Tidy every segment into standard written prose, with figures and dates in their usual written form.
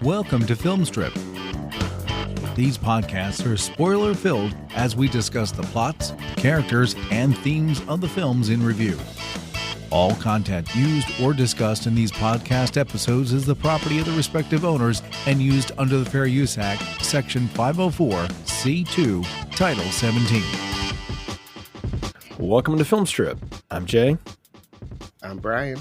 Welcome to Film Strip. These podcasts are spoiler-filled as we discuss the plots, characters, and themes of the films in review. All content used or discussed in these podcast episodes is the property of the respective owners and used under the Fair Use Act, Section 504(c)(2), Title 17. Welcome to Film Strip. I'm Jay. I'm Brian.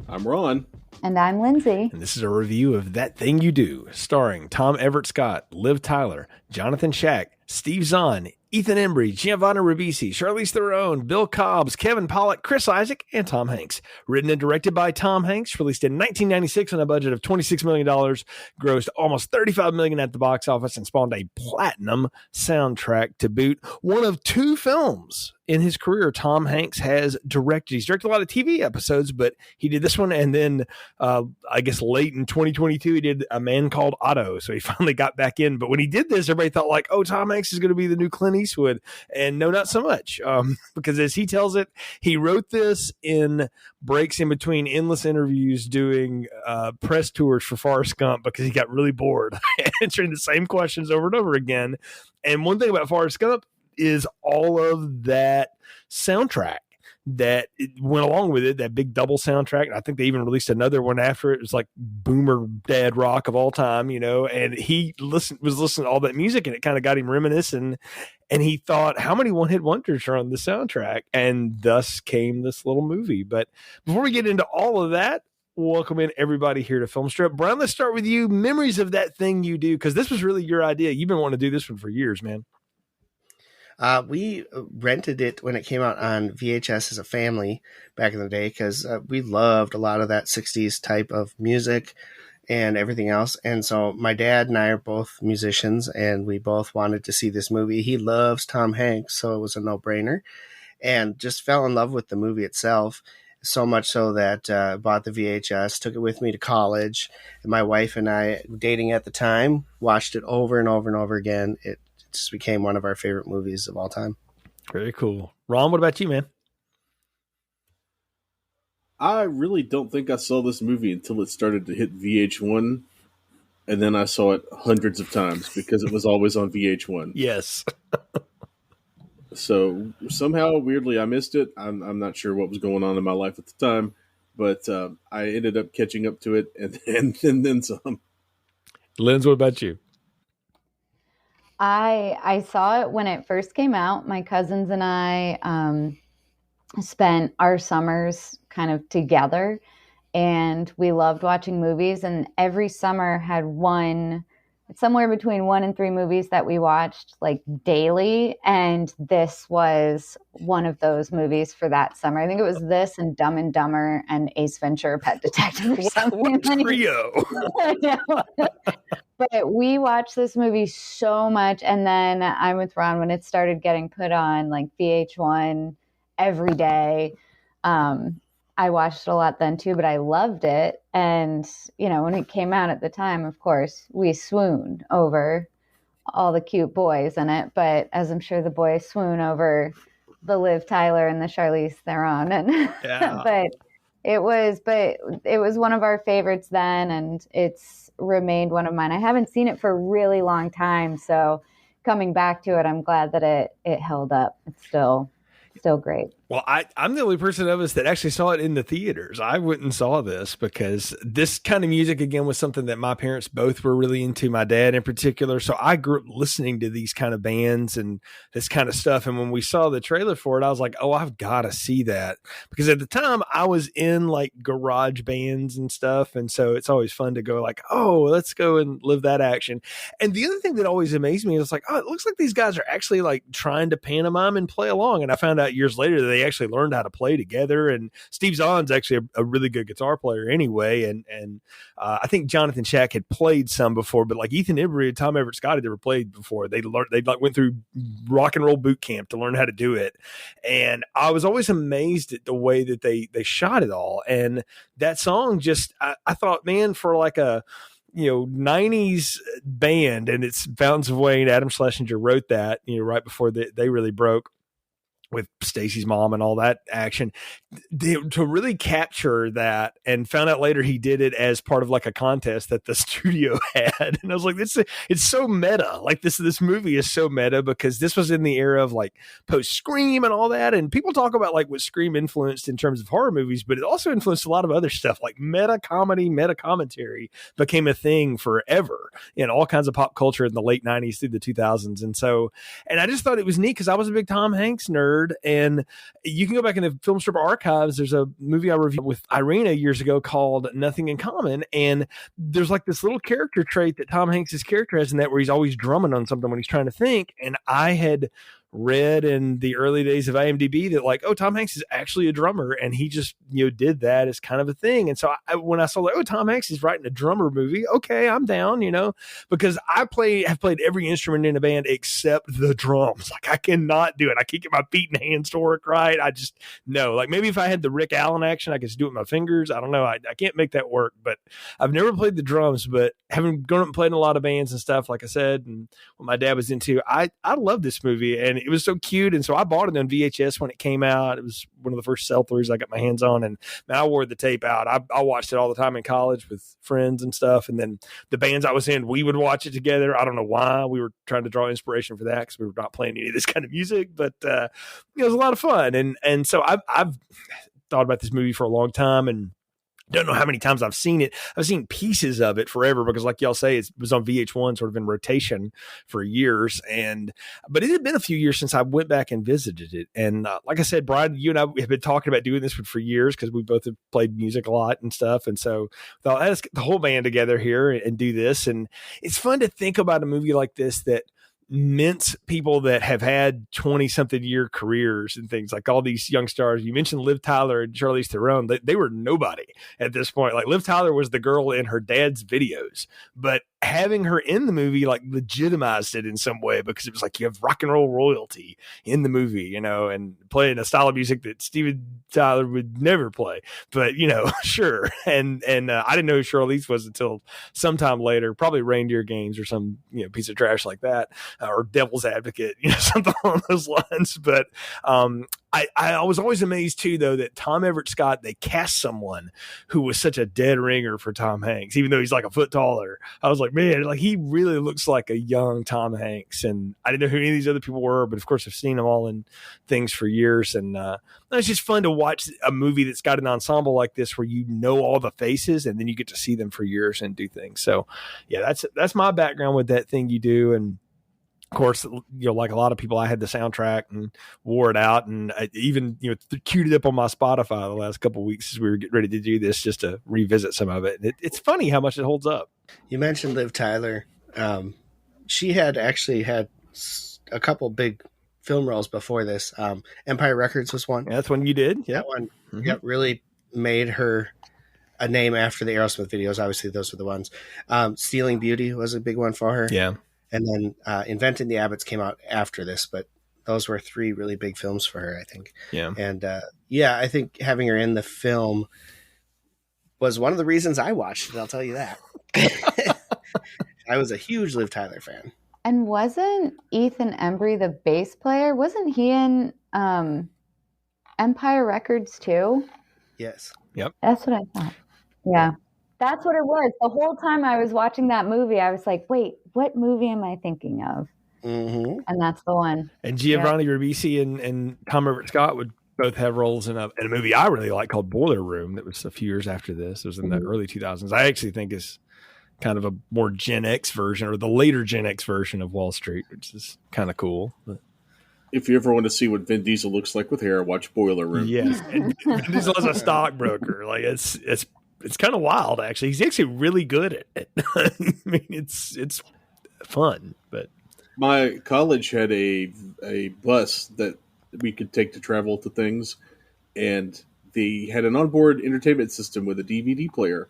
I'm Ron. And I'm Lindsay. And this is a review of That Thing You Do, starring Tom Everett Scott, Liv Tyler, Jonathan Schack, Steve Zahn, Ethan Embry, Giovanni Ribisi, Charlize Theron, Bill Cobbs, Kevin Pollak, Chris Isaac, and Tom Hanks. Written and directed by Tom Hanks, released in 1996 on a budget of $26 million, grossed almost $35 million at the box office, and spawned a platinum soundtrack to boot. One of two films in his career Tom Hanks has directed. He's directed a lot of TV episodes, but he did this one, and then I guess late in 2022, he did A Man Called Otto, so he finally got back in. But when he did this, everybody thought like, oh, Tom Hanks is going to be the new Clint Eastwood, and no, not so much, because as he tells it, he wrote this in breaks in between endless interviews doing press tours for Forrest Gump because he got really bored answering the same questions over and over again. And one thing about Forrest Gump is all of that soundtrack that went along with it, that big double soundtrack. I think they even released another one after it. It was like boomer dad rock of all time, you know, and he was listening to all that music, and it kind of got him reminiscing. And he thought, how many one-hit wonders are on the soundtrack? And thus came this little movie. But before we get into all of that, welcome in everybody here to Film Strip. Brian, let's start with you. Memories of That Thing You Do, because this was really your idea. You've been wanting to do this one for years, man. We rented it when it came out on VHS as a family back in the day because we loved a lot of that 60s type of music and everything else. And so my dad and I are both musicians, and we both wanted to see this movie. He loves Tom Hanks, so it was a no-brainer, and just fell in love with the movie itself, so much so that I bought the VHS, took it with me to college, and my wife and I, dating at the time, watched it over and over and over again. It just became one of our favorite movies of all time. Very cool. Ron, what about you, man? I really don't think I saw this movie until it started to hit VH1, and then I saw it hundreds of times because it was always on VH1. Yes. So somehow, weirdly, I missed it. I'm not sure what was going on in my life at the time, but I ended up catching up to it and then some. Linz, what about you? I saw it when it first came out. My cousins and I spent our summers kind of together, and we loved watching movies, and every summer had somewhere between 1 and 3 movies that we watched like daily, and this was one of those movies for that summer. I think it was this and Dumb and Dumber and Ace Ventura: Pet Detective or something. What trio? I know. But we watched this movie so much, and then I'm with Ron when it started getting put on like VH1 every day. I watched it a lot then too, but I loved it. And, you know, when it came out at the time, of course, we swooned over all the cute boys in it. But as I'm sure the boys swoon over the Liv Tyler and the Charlize Theron. And Yeah. but it was one of our favorites then, and it's remained one of mine. I haven't seen it for a really long time, so coming back to it, I'm glad that it held up. It's still great. Well, I'm the only person of us that actually saw it in the theaters. I went and saw this because this kind of music, again, was something that my parents both were really into, my dad in particular. So I grew up listening to these kind of bands and this kind of stuff. And when we saw the trailer for it, I was like, oh, I've got to see that. Because at the time, I was in like garage bands and stuff. And so it's always fun to go like, oh, let's go and live that action. And the other thing that always amazed me is like, oh, it looks like these guys are actually like trying to pantomime and play along. And I found out years later that they actually learned how to play together, and Steve Zahn's actually a really good guitar player anyway, and I think Jonathan Schack had played some before, but like Ethan Embry and Tom Everett Scott had never played before. They like went through rock and roll boot camp to learn how to do it, and I was always amazed at the way that they shot it all. And that song just I thought, man, for like a 90s band, and it's Fountains of Wayne, Adam Schlesinger wrote that right before they really broke. with Stacy's mom and all that action, to really capture that. And found out later he did it as part of like a contest that the studio had. And I was like, it's so meta. Like this movie is so meta because this was in the era of like post Scream and all that. And people talk about like what Scream influenced in terms of horror movies, but it also influenced a lot of other stuff like meta comedy, meta commentary became a thing forever in all kinds of pop culture in the late 90s through the 2000s. And I just thought it was neat because I was a big Tom Hanks nerd. And you can go back in the Film Strip archives. There's a movie I reviewed with Irina years ago called Nothing in Common. And there's like this little character trait that Tom Hanks' character has in that where he's always drumming on something when he's trying to think. And I had read in the early days of IMDb that like, oh, Tom Hanks is actually a drummer, and he just did that as kind of a thing. And so when I saw like, oh, Tom Hanks is writing a drummer movie, okay, I'm down, because have played every instrument in a band except the drums. Like I cannot do it. I can't get my feet and hands to work right. I just no. Like maybe if I had the Rick Allen action, I could just do it with my fingers. I don't know. I can't make that work. But I've never played the drums. But having gone up and played in a lot of bands and stuff, like I said, and what my dad was into, I love this movie, and it was so cute. And so I bought it on VHS when it came out. It was one of the first sell-throughs I got my hands on, and man, I wore the tape out. I watched it all the time in college with friends and stuff. And then the bands I was in, we would watch it together. I don't know why. We were trying to draw inspiration for that because we were not playing any of this kind of music, but it was a lot of fun. And so I've thought about this movie for a long time, and don't know how many times I've seen it. I've seen pieces of it forever because, like y'all say, it was on VH1 sort of in rotation for years. But it had been a few years since I went back and visited it. And like I said, Brian, you and I have been talking about doing this for years because we both have played music a lot and stuff. And so I thought, let's get the whole band together here and do this. And it's fun to think about a movie like this that mints people that have had 20-something year careers and things, like all these young stars. You mentioned Liv Tyler and Charlize Theron. They were nobody at this point. Like Liv Tyler was the girl in her dad's videos, but having her in the movie like legitimized it in some way because it was like you have rock and roll royalty in the movie, and playing a style of music that Steven Tyler would never play, but sure. And I didn't know who Charlize was until sometime later, probably Reindeer Games or some piece of trash like that, or Devil's Advocate, something along those lines. But I was always amazed too, though, that Tom Everett Scott, they cast someone who was such a dead ringer for Tom Hanks, even though he's like a foot taller. I was like, man, like he really looks like a young Tom Hanks. And I didn't know who any of these other people were, but of course I've seen them all in things for years. And it's just fun to watch a movie that's got an ensemble like this where all the faces and then you get to see them for years and do things. So yeah, that's my background with That Thing You Do. And of course, like a lot of people, I had the soundtrack and wore it out, and I even queued it up on my Spotify the last couple of weeks as we were getting ready to do this, just to revisit some of it. And it's funny how much it holds up. You mentioned Liv Tyler. She had actually had a couple big film roles before this. Empire Records was one. Yeah, that's one you did. Yeah, that one. Mm-hmm. Yep, really made her a name after the Aerosmith videos. Obviously, those were the ones. Stealing Beauty was a big one for her. Yeah. And then Inventing the Abbots came out after this, but those were three really big films for her, I think. Yeah. And I think having her in the film was one of the reasons I watched it. I'll tell you that. I was a huge Liv Tyler fan. And wasn't Ethan Embry the bass player? Wasn't he in Empire Records too? Yes. Yep. That's what I thought. Yeah. That's what it was. The whole time I was watching that movie, I was like, wait, what movie am I thinking of? Mm-hmm. And that's the one. And Giovanni Ribisi and Tom Everett Scott would both have roles in a movie I really like called Boiler Room that was a few years after this. It was in the early 2000s. I actually think is kind of a more Gen X version, or the later Gen X version of Wall Street, which is kind of cool. But if you ever want to see what Vin Diesel looks like with hair, watch Boiler Room. Yes. And Vin Diesel is a stockbroker. Like it's kind of wild, actually. He's actually really good at it. I mean, it's fun. But my college had a bus that we could take to travel to things, and they had an onboard entertainment system with a DVD player,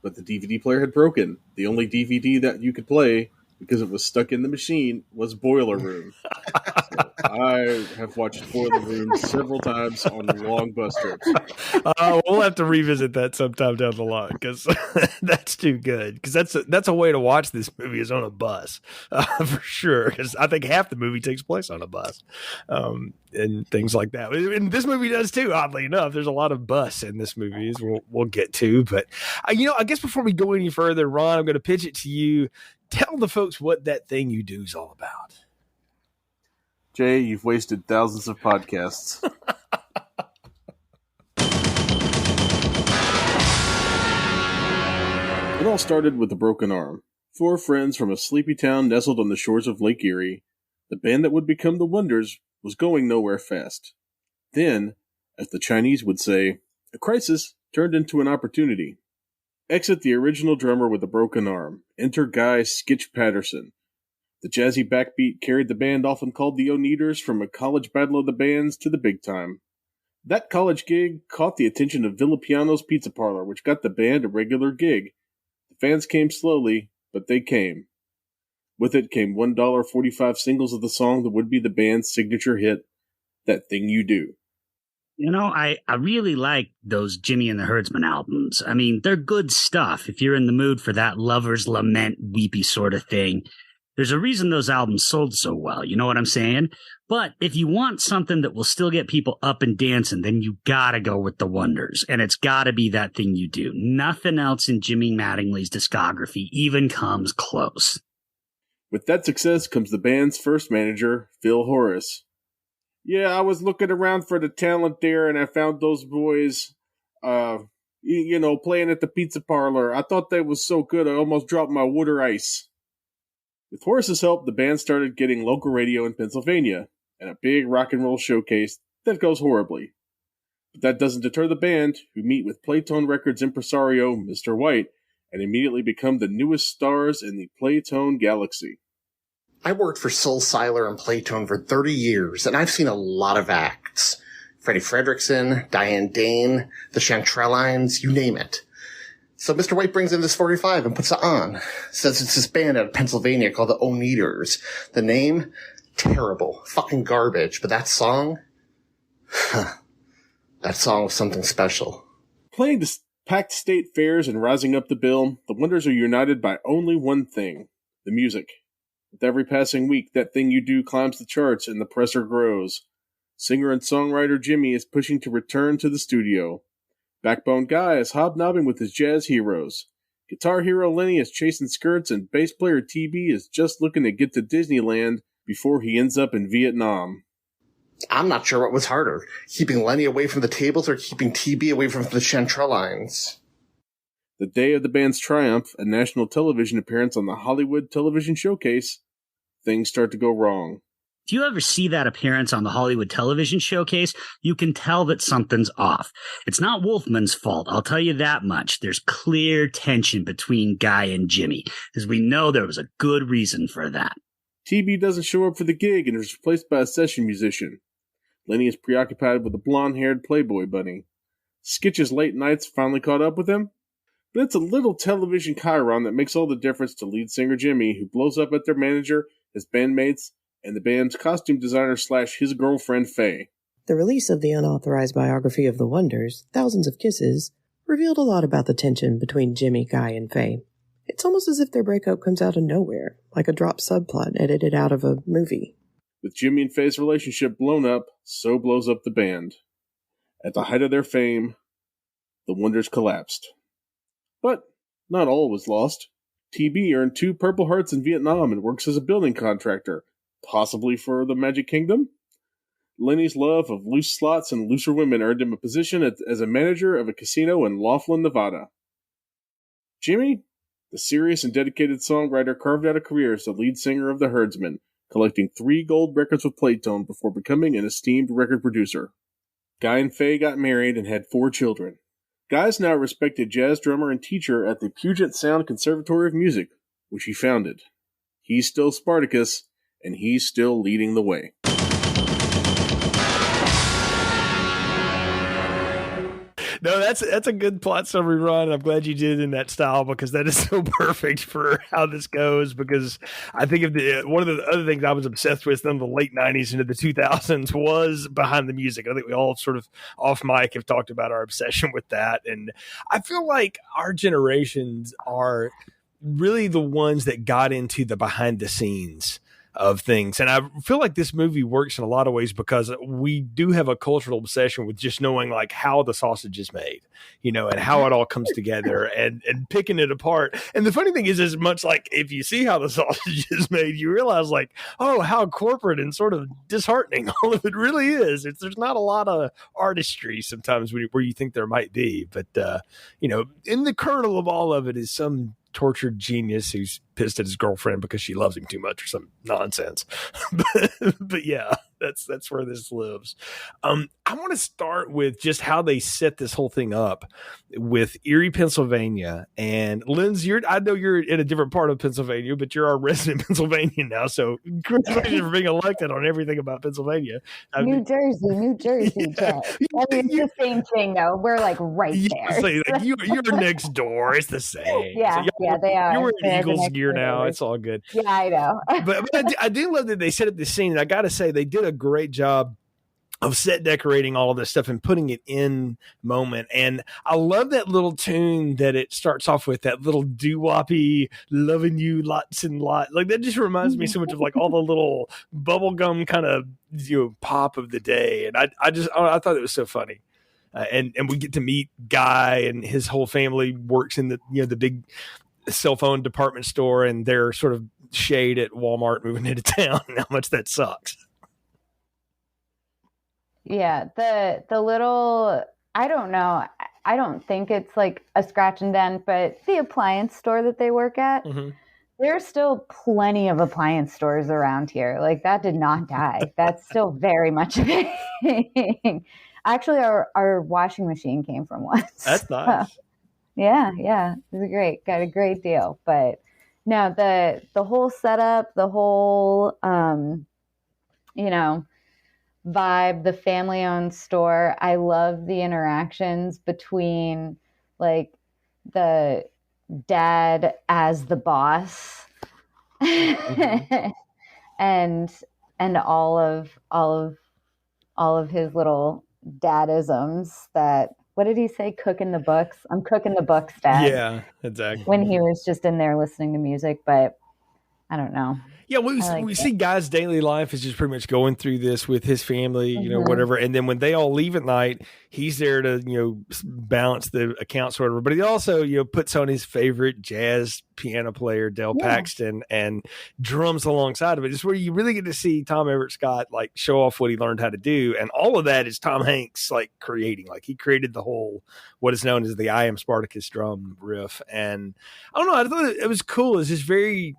but the DVD player had broken. The only DVD that you could play, because it was stuck in the machine, was Boiler Room. So I have watched Boiler Room several times on long bus trips. We'll have to revisit that sometime down the line because that's too good. Because that's a way to watch this movie is on a bus for sure. Because I think half the movie takes place on a bus and things like that. And this movie does too. Oddly enough, there's a lot of bus in this movie, as we'll get to. But I guess before we go any further, Ron, I'm going to pitch it to you. Tell the folks what That Thing You Do is all about. Jay, you've wasted thousands of podcasts. It all started with a broken arm. 4 friends from a sleepy town nestled on the shores of Lake Erie. The band that would become the Wonders was going nowhere fast. Then, as the Chinese would say, a crisis turned into an opportunity. Exit the original drummer with a broken arm. Enter Guy Skitch Patterson. The jazzy backbeat carried the band often called the Oneaters from a college battle of the bands to the big time. That college gig caught the attention of Villa Piano's Pizza Parlor, which got the band a regular gig. The fans came slowly, but they came. With it came $1.45 singles of the song that would be the band's signature hit, That Thing You Do. I really like those Jimmy and the Herdsman albums. I mean, they're good stuff if you're in the mood for that lover's lament, weepy sort of thing. There's a reason those albums sold so well, you know what I'm saying? But if you want something that will still get people up and dancing, then you gotta go with the Wonders, and it's gotta be That Thing You Do. Nothing else in Jimmy Mattingly's discography even comes close. With that success comes the band's first manager, Phil Horace. Yeah, I was looking around for the talent there, and I found those boys, playing at the Pizza Parlor. I thought they was so good, I almost dropped my water ice. With Horace's help, the band started getting local radio in Pennsylvania, and a big rock and roll showcase that goes horribly. But that doesn't deter the band, who meet with Playtone Records impresario, Mr. White, and immediately become the newest stars in the Playtone galaxy. I worked for Soul Siler and Playtone for 30 years, and I've seen a lot of acts. Freddie Fredrickson, Diane Dane, the Chantrellines, you name it. So Mr. White brings in this 45 and puts it on. Says it's this band out of Pennsylvania called the Oneaters. The name? Terrible. Fucking garbage. But that song? That song was something special. Playing the packed state fairs and rising up the bill, the Wonders are united by only one thing, the music. With every passing week, That Thing You Do climbs the charts and the pressure grows. Singer and songwriter Jimmy is pushing to return to the studio. Backbone Guy is hobnobbing with his jazz heroes. Guitar hero Lenny is chasing skirts, and bass player TB is just looking to get to Disneyland before he ends up in Vietnam. I'm not sure what was harder, keeping Lenny away from the tables or keeping TB away from the Chantrellines. The day of the band's triumph, a national television appearance on the Hollywood Television Showcase, things start to go wrong. If you ever see that appearance on the Hollywood Television Showcase, you can tell that something's off. It's not Wolfman's fault, I'll tell you that much. There's clear tension between Guy and Jimmy, as we know there was a good reason for that. TB doesn't show up for the gig and is replaced by a session musician. Lenny is preoccupied with a blonde-haired Playboy bunny. Skitch's late nights finally caught up with him, but it's a little television chyron that makes all the difference to lead singer Jimmy, who blows up at their manager, his bandmates, and the band's costume designer / his girlfriend, Faye. The release of the unauthorized biography of the Wonders, Thousands of Kisses, revealed a lot about the tension between Jimmy, Guy, and Faye. It's almost as if their breakup comes out of nowhere, like a dropped subplot edited out of a movie. With Jimmy and Faye's relationship blown up, so blows up the band. At the height of their fame, the Wonders collapsed. But not all was lost. TB earned 2 Purple Hearts in Vietnam and works as a building contractor, possibly for the Magic Kingdom. Lenny's love of loose slots and looser women earned him a position as a manager of a casino in Laughlin, Nevada. Jimmy, the serious and dedicated songwriter, carved out a career as the lead singer of the Herdsmen, collecting 3 gold records with Playtone before becoming an esteemed record producer. Guy and Faye got married and had 4 children. Guy's now a respected jazz drummer and teacher at the Puget Sound Conservatory of Music, which he founded. He's still Spartacus, and he's still leading the way. No, No, that's a good plot summary, Ron. I'm glad you did it in that style because that is so perfect for how this goes. Because I think one of the other things I was obsessed with in the late '90s into the 2000s was behind the music. I think we all sort of off mic have talked about our obsession with that, and I feel like our generations are really the ones that got into the behind the scenes of things. And I feel like this movie works in a lot of ways because we do have a cultural obsession with just knowing like how the sausage is made, and how it all comes together and picking it apart. And the funny thing is, as much like if you see how the sausage is made, you realize like, oh, how corporate and sort of disheartening all of it really is. There's not a lot of artistry sometimes where you think there might be, but in the kernel of all of it is some tortured genius who's pissed at his girlfriend because she loves him too much or some nonsense. but yeah, that's where this lives. I want to start with just how they set this whole thing up with Erie, Pennsylvania. And Lindsey, I know you're in a different part of Pennsylvania, but you're our resident in Pennsylvania now. So congratulations for being elected on everything about Pennsylvania. New Jersey, Jeff. I mean, it's the same thing though. We're like right there. So, like, you're next door. It's the same. Yeah, so they are. You're in Eagles gear now. It's all good. Yeah, I know. but I do love that they set up this scene. And I got to say, they did a great job of set decorating all of this stuff and putting it in moment. And I love that little tune that it starts off with, that little doo-woppy loving you lots and lots. Like that just reminds me so much of like all the little bubblegum kind of pop of the day. And I thought it was so funny. And we get to meet Guy and his whole family works in the big cell phone department store, and they're sort of shade at Walmart moving into town and how much that sucks. Yeah, the little, I don't know, I don't think it's like a scratch and dent, but the appliance store that they work at, there's still plenty of appliance stores around here. Like that did not die. That's still very much a thing. Actually, our washing machine came from one. That's nice. Yeah, it was great. Got a great deal. But no, the whole setup, the whole vibe, the family-owned store. I love the interactions between like the dad as the boss and all of his little dadisms that, what did he say? Cooking the books. I'm cooking the books, Dad. Yeah, exactly. When he was just in there listening to music, but I don't know. Yeah, we see Guy's daily life is just pretty much going through this with his family, whatever. And then when they all leave at night, he's there to, balance the accounts or whatever. But he also, puts on his favorite jazz piano player, Del Paxton, and drums alongside of it. It's where you really get to see Tom Everett Scott like show off what he learned how to do. And all of that is Tom Hanks like creating. Like he created the whole, what is known as the I Am Spartacus drum riff. And I don't know, I thought it was cool. It's just very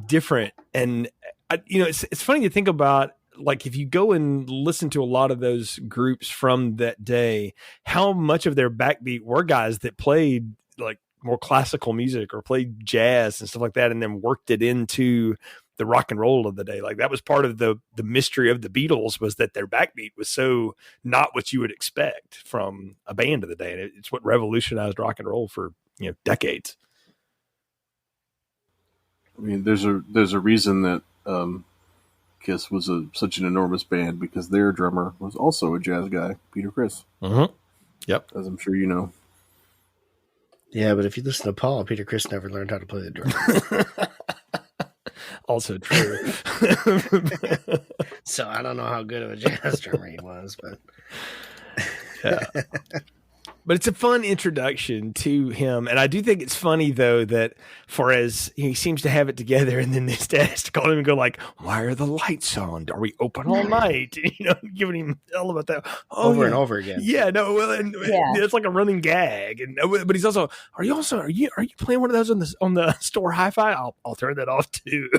different. And it's funny to think about, like if you go and listen to a lot of those groups from that day, how much of their backbeat were guys that played like more classical music or played jazz and stuff like that, and then worked it into the rock and roll of the day. Like that was part of the mystery of the Beatles, was that their backbeat was so not what you would expect from a band of the day. And it's what revolutionized rock and roll for decades. I mean, there's a reason that Kiss was such an enormous band, because their drummer was also a jazz guy, Peter Criss. Mm-hmm. Yep, as I'm sure you know. Yeah, but if you listen to Paul, Peter Criss never learned how to play the drum. Also true. So I don't know how good of a jazz drummer he was, but yeah. But it's a fun introduction to him. And I do think it's funny, though, that for as he seems to have it together, and then his dad has to call him and go like, why are the lights on? Are we open all night? Giving him hell about that. Over and over again. Yeah, no, well, and it's like a running gag. And but he's also, are you playing one of those on the store hi-fi? I'll turn that off too.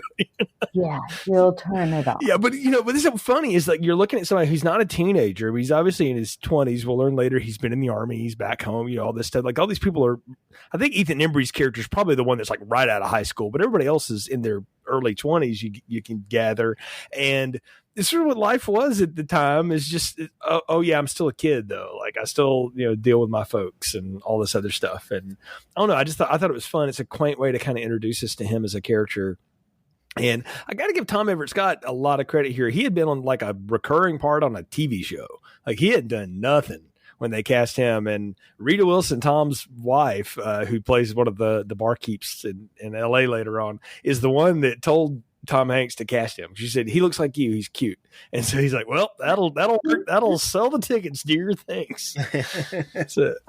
Yeah, you'll turn it off. Yeah, but but this is funny is like you're looking at somebody who's not a teenager, but he's obviously in his 20s. We'll learn later he's been in the army, he's back home, all this stuff. Like all these people are, I think Ethan Embry's character is probably the one that's like right out of high school, but everybody else is in their early 20s. You can gather, and it's sort of what life was at the time. Is just oh yeah, I'm still a kid though. Like I still deal with my folks and all this other stuff. And I don't know. I thought it was fun. It's a quaint way to kind of introduce us to him as a character. And I got to give Tom Everett Scott a lot of credit here. He had been on like a recurring part on a TV show. Like he had done nothing when they cast him. And Rita Wilson, Tom's wife, who plays one of the barkeeps in LA later on, is the one that told Tom Hanks to cast him. She said, he looks like you. He's cute. And so he's like, well, that'll work. That'll sell the tickets, dear. Thanks.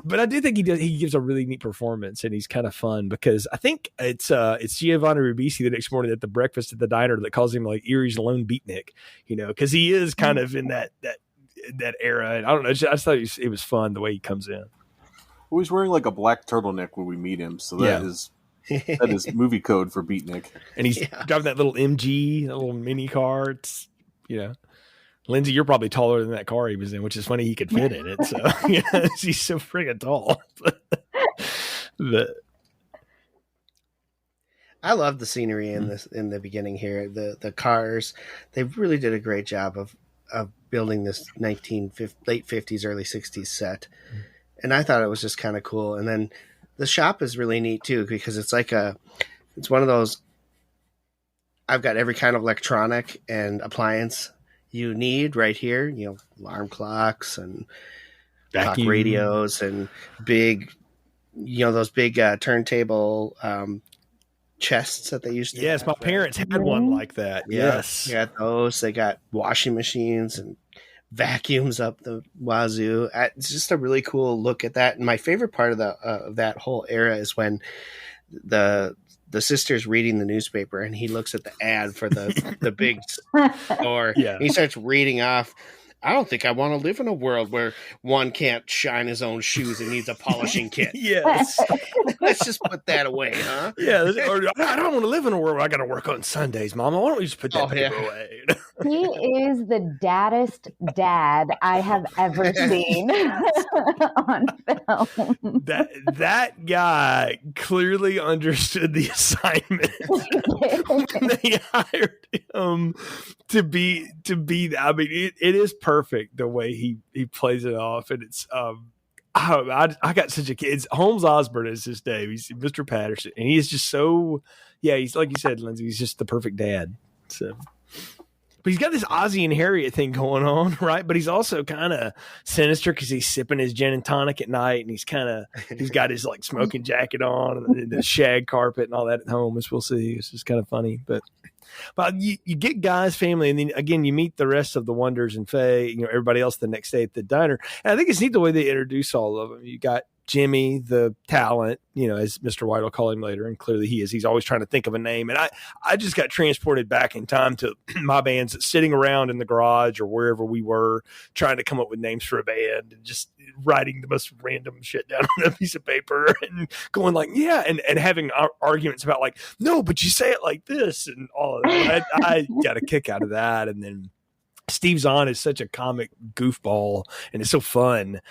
But I do think he gives a really neat performance, and he's kind of fun because I think it's Giovanni Ribisi the next morning at the breakfast at the diner that calls him like Erie's lone beatnik, because he is kind of in that era. And I don't know. I just thought it was fun the way he comes in. Well, he's wearing like a black turtleneck when we meet him. So that is movie code for beatnik. And he's driving that little MG, that little mini car. It's, Lindsey, you're probably taller than that car he was in, which is funny he could fit in it. So he's so friggin' tall. But I love the scenery in the beginning here. The cars, they really did a great job of building this late 50s, early 60s set. And I thought it was just kind of cool. And then the shop is really neat too, because it's like it's one of those, I've got every kind of electronic and appliance you need right here, alarm clocks and clock radios and big, those big turntable chests that they used to have. My parents had one like that. Yes. They got those. They got washing machines and vacuums up the wazoo. It's just a really cool look at that. And my favorite part of that whole era is when the sister's reading the newspaper and he looks at the ad for the big store. Yeah. And he starts reading off, I don't think I want to live in a world where one can't shine his own shoes and needs a polishing kit. Yes. Let's just put that away, huh? Yeah. Or, I don't want to live in a world where I got to work on Sundays, Mama. Why don't we just put that paper away? He is the daddest dad I have ever seen on film. That guy clearly understood the assignment when they hired him to be. I mean, it is perfect the way he plays it off, and it's I got such a kid. Holmes Osborne is his name. He's Mr. Patterson, and he is just so he's like you said, Lindsey. He's just the perfect dad. So. But he's got this Ozzie and Harriet thing going on, right? But he's also kind of sinister because he's sipping his gin and tonic at night, and he's got his like smoking jacket on and the shag carpet and all that at home, as we'll see. It's just kind of funny, but you get Guy's family, and then again you meet the rest of the Wonders and Faye, everybody else the next day at the diner. And I think it's neat the way they introduce all of them. You got Jimmy, the talent, as Mr. White will call him later, and clearly he is. He's always trying to think of a name. And I just got transported back in time to my bands sitting around in the garage or wherever we were trying to come up with names for a band and just writing the most random shit down on a piece of paper and going like, yeah, and having arguments about like, no, but you say it like this and all of that. I got a kick out of that. And then Steve Zahn is such a comic goofball, and it's so fun.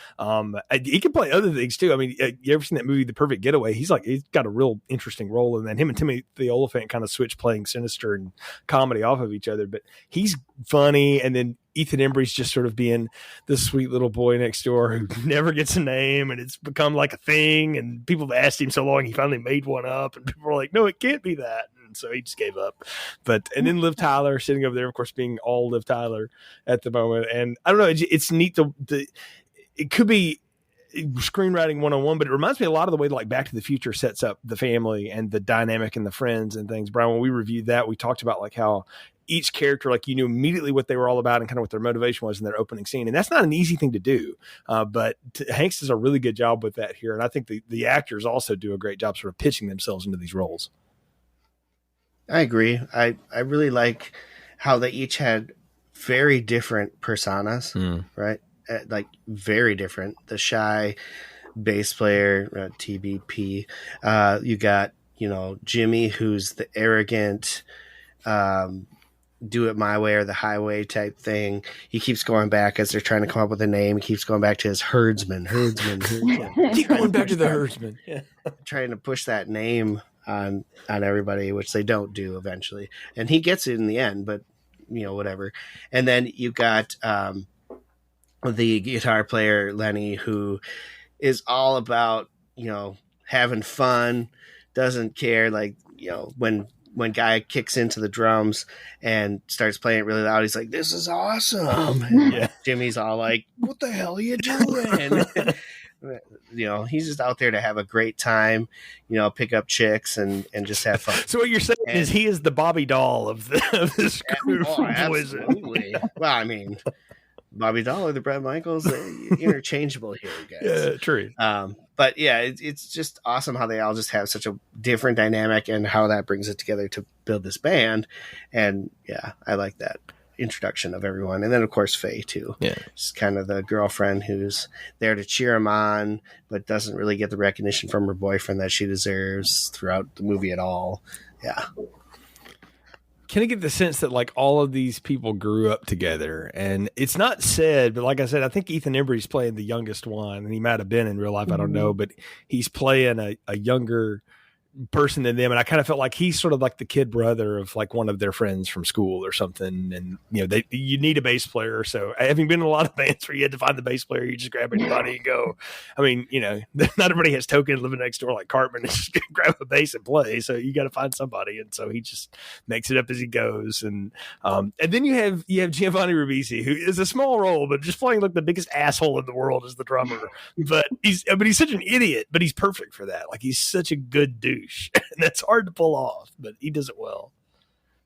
He can play other things too. I mean, you ever seen that movie, The Perfect Getaway? He's got a real interesting role, and then him and Timothy Oliphant kind of switch playing sinister and comedy off of each other. But he's funny, and then Ethan Embry's just sort of being the sweet little boy next door who never gets a name, and it's become like a thing. And people have asked him so long, he finally made one up, and people are like, "No, it can't be that." So he just gave up. And then Liv Tyler sitting over there, of course, being all Liv Tyler at the moment. And I don't know, it's neat it could be screenwriting 101, but it reminds me a lot of the way like Back to the Future sets up the family and the dynamic and the friends and things. Brian, when we reviewed that, we talked about like how each character, like you knew immediately what they were all about and kind of what their motivation was in their opening scene. And that's not an easy thing to do. But Hanks does a really good job with that here. And I think the actors also do a great job sort of pitching themselves into these roles. I agree. I really like how they each had very different personas, right? Like very different. The shy bass player, TBP. You got, Jimmy, who's the arrogant, Do It My Way or the Highway type thing. He keeps going back as they're trying to come up with a name. He keeps going back to his herdsman. Keep going back to the herdsman. Yeah. Trying to push that name on everybody, which they don't do eventually. And he gets it in the end, but whatever. And then you got the guitar player Lenny, who is all about having fun, doesn't care, like when Guy kicks into the drums and starts playing it really loud, he's like, "This is awesome." Yeah. Jimmy's all like, "What the hell are you doing?" He's just out there to have a great time, pick up chicks and just have fun. So what you're saying is he is the Bobby Doll of this group. Absolutely. Well, I mean, Bobby Doll or the Bret Michaels, interchangeable here, guys. Yeah, true. But yeah, it's just awesome how they all just have such a different dynamic and how that brings it together to build this band. And yeah, I like that introduction of everyone. And then of course Faye too. Yeah. She's kind of the girlfriend who's there to cheer him on, but doesn't really get the recognition from her boyfriend that she deserves throughout the movie at all. Yeah. Can I get the sense that like all of these people grew up together? And it's not said, but like I said, I think Ethan Embry's playing the youngest one, and he might have been in real life. I don't know, but he's playing a younger person than them. And I kind of felt like he's sort of like the kid brother of like one of their friends from school or something. And, you need a bass player. So having been in a lot of bands where you had to find the bass player, you just grab anybody and go. I mean, not everybody has Token living next door like Cartman and just grab a bass and play. So you got to find somebody. And so he just makes it up as he goes. And then you have Giovanni Ribisi, who is a small role, but just playing like the biggest asshole in the world as the drummer. But he's such an idiot, but he's perfect for that. Like he's such a good douche. And that's hard to pull off, but he does it well.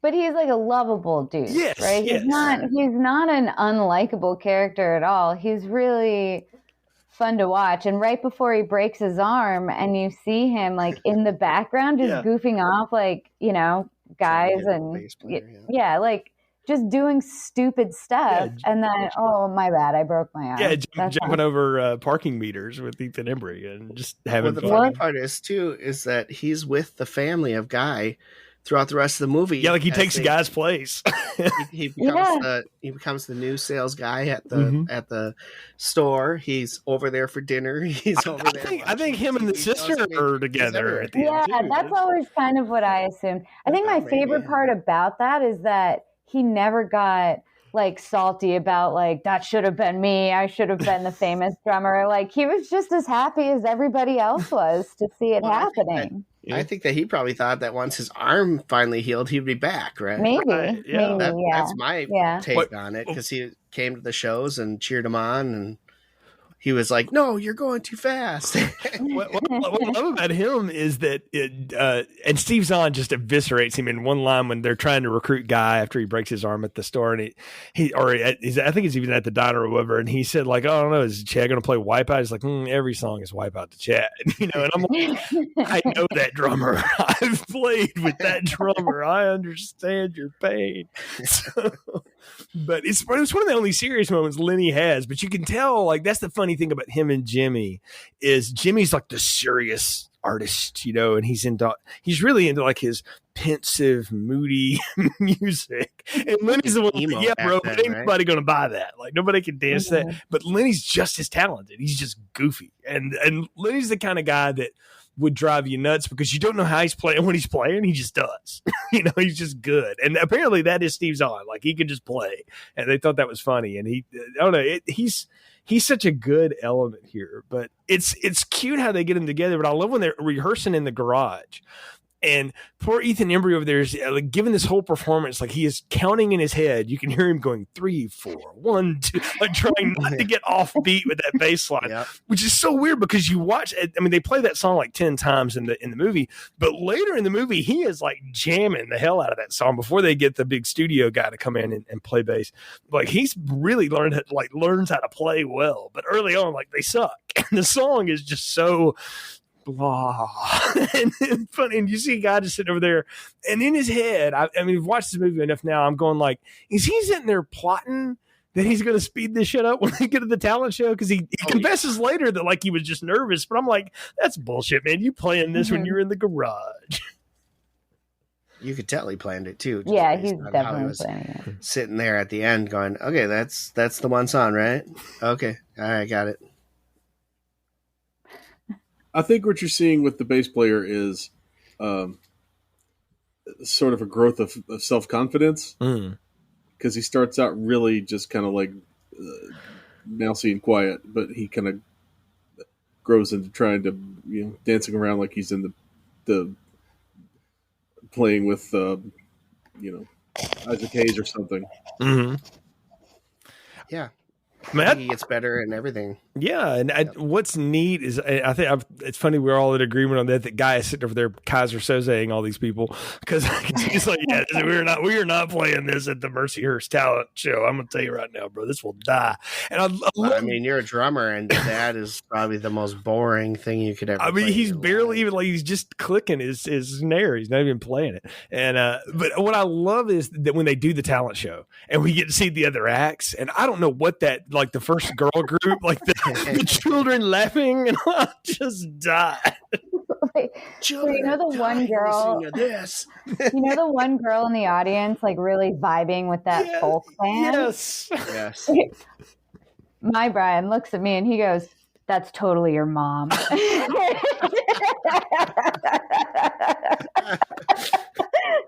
But he's like a lovable dude, yes, right? Yes. He's not an unlikable character at all. He's really fun to watch. And right before he breaks his arm, and you see him like in the background, just goofing off, like guys and like just doing stupid stuff. And then, oh my bad, I broke my arm. Yeah, jumping over parking meters with Ethan Embry and just having fun. The funny part is that he's with the family of Guy throughout the rest of the movie. Yeah, like he takes the guy's place. he becomes the new sales guy at the store. He's over there for dinner. He's over there. I think him and the sister are together. That's always kind of what I assumed. I think my favorite part about that is that he never got like salty about like, that should have been me. I should have been the famous drummer. Like he was just as happy as everybody else was to see it happening. I think that he probably thought that once his arm finally healed, he'd be back, right? Maybe. Right. Yeah. That's my take on it, because he came to the shows and cheered him on, and he was like, "No, you're going too fast." what I love about him is that and Steve Zahn just eviscerates him in one line when they're trying to recruit Guy after he breaks his arm at the store, and I think it's even at the diner or whatever, and he said like, "Oh, I don't know, is Chad going to play Wipeout?" He's like, every song is Wipeout to Chad, and I'm like, I know that drummer. I've played with that drummer. I understand your pain. But it's one of the only serious moments Lenny has. But you can tell, like, that's the funny thing about him and Jimmy is Jimmy's like the serious artist, and he's really into like his pensive, moody music. And Lenny's the one, bro, but ain't nobody gonna buy that. Like nobody can dance that. But Lenny's just as talented. He's just goofy, and Lenny's the kind of guy that would drive you nuts because you don't know how he's playing. When he's playing, he just does. He's just good. And apparently that is Steve Zahn. Like he can just play, and they thought that was funny. And I don't know, he's such a good element here. But it's cute how they get him together. But I love when they're rehearsing in the garage. And poor Ethan Embry over there is like giving this whole performance, like he is counting in his head. You can hear him going 3, 4, 1, 2, like trying not to get off beat with that bass line, which is so weird because you watch. I mean, they play that song like 10 times in the movie, but later in the movie, he is like jamming the hell out of that song before they get the big studio guy to come in and play bass. Like he's really learns how to play well, but early on, like they suck, and the song is just so blah and funny, and you see a guy just sitting over there, and in his head, I mean, we've watched this movie enough now, I'm going like, is he sitting there plotting that he's going to speed this shit up when they get to the talent show? Because he confesses later that like he was just nervous, but I'm like, that's bullshit, man. You playing this when you're in the garage. You could tell he planned it too. Yeah, he's definitely planning it. Sitting there at the end going, okay, that's the one song, right? Okay. All right, got it. I think what you're seeing with the bass player is sort of a growth of self-confidence. Because he starts out really just kind of like mousy and quiet, but he kind of grows into trying to, dancing around like he's in the playing with, Isaac Hayes or something. Mm-hmm. Yeah. Man, he gets better and everything. Yeah, and what's neat is I think it's funny we're all in agreement on that. That guy is sitting over there, Kaiser Sozeing all these people because he's like, yeah, we are not playing this at the Mercyhurst talent show. I'm gonna tell you right now, bro, this will die. And I mean, you're a drummer, and that is probably the most boring thing you could ever. I mean, he's barely even like he's just clicking his snare. He's not even playing it. And but what I love is that when they do the talent show and we get to see the other acts, and I don't know what that like the first girl group like the children laughing and I just died. So you know the one girl you know the one girl in the audience like really vibing with that folk band? Yes. My Brian looks at me and he goes, "That's totally your mom."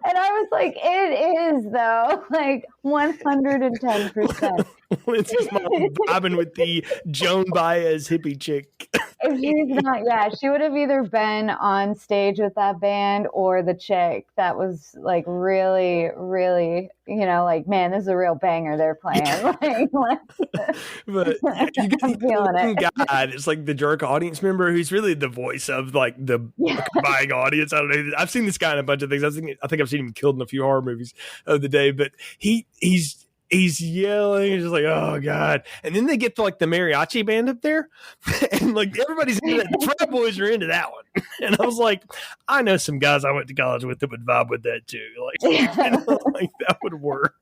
And I was like, it is though, like 110%. Lindsay's mom vibing with the Joan Baez hippie chick. If she's not, she would have either been on stage with that band or the chick that was like really, really, like, man, this is a real banger they're playing. But you got God, it's like the jerk audience member who's really the voice of like the buying audience. I don't know. I've seen this guy in a bunch of things. I think I've seen him killed in a few horror movies of the day, but he's yelling. He's just like, oh God. And then they get to like the mariachi band up there and like everybody's into that. The frat boys are into that one. And I was like, I know some guys I went to college with that would vibe with that too. Like, like that would work.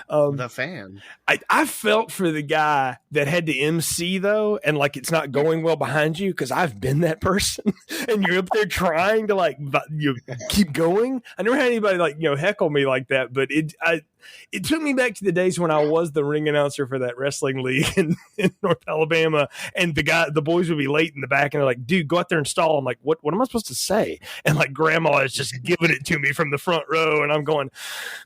The fan. I felt for the guy that had to MC though, and like it's not going well behind you because I've been that person, and you're up there trying to like keep going. I never had anybody like heckle me like that, but it took me back to the days when I was the ring announcer for that wrestling league in North Alabama, and the boys would be late in the back, and they're like, "Dude, go out there and stall." I'm like, "What am I supposed to say?" And like Grandma is just giving it to me from the front row, and I'm going,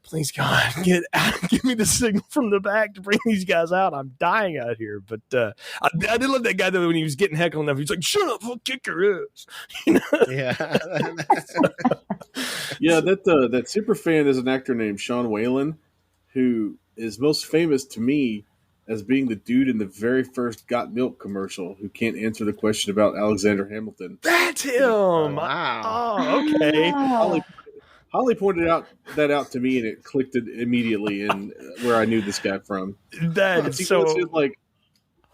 "Please God, get out, give me the signal from the back to bring these guys out. I'm dying out here." But I did love that guy though when he was getting heckled enough. He's like, "Shut up, I'll kick your ass." Yeah. Yeah, that super fan is an actor named Sean Whalen, who is most famous to me as being the dude in the very first Got Milk commercial who can't answer the question about Alexander Hamilton. That's him. Wow. Oh, okay. Holly pointed that out to me, and it clicked it immediately in where I knew this guy from. That is so. Was in, like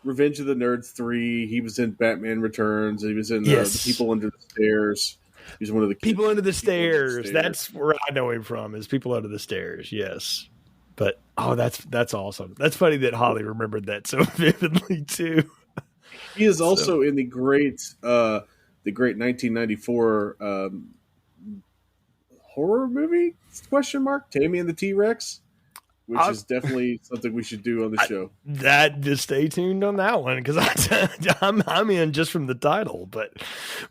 Revenge of the Nerds 3. He was in Batman Returns. He was in the People Under the Stairs. He's one of the People Under the Stairs. That's where I know him from. Is People Under the Stairs. Yes. But that's awesome. That's funny that Holly remembered that so vividly too. He is also in the great 1994 horror movie ? Tammy and the T-Rex, which is definitely something we should do on the show. Just stay tuned on that one because I'm in just from the title. But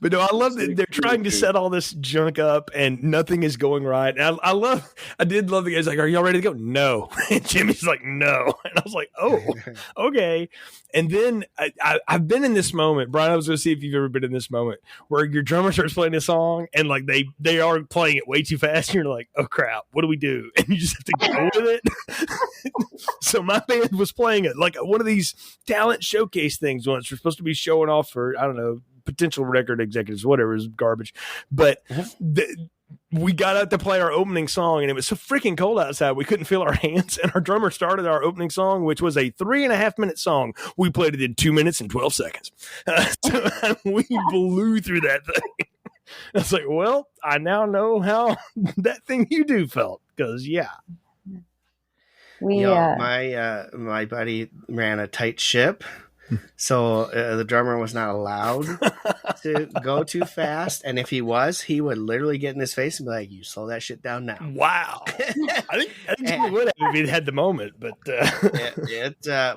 no, I love that they're trying to set all this junk up and nothing is going right. And I did love the guys like, "Are y'all ready to go?" No. And Jimmy's like, "No." And I was like, "Oh, okay." And then I've been in this moment, Brian. I was going to see if you've ever been in this moment where your drummer starts playing a song and like they are playing it way too fast. And you're like, "Oh crap, what do we do?" And you just have to go with it. So my band was playing it like one of these talent showcase things once. We're supposed to be showing off for, I don't know, potential record executives, whatever, is garbage. But we got out to play our opening song, and it was so freaking cold outside we couldn't feel our hands. And our drummer started our opening song, which was a 3.5-minute song. We played it in 2 minutes and 12 seconds. So we blew through that thing. I was like, well, I now know how that thing you do felt, because my buddy ran a tight ship, So the drummer was not allowed to go too fast. And if he was, he would literally get in his face and be like, you slow that shit down now. Wow. I think he would have if he had the moment. But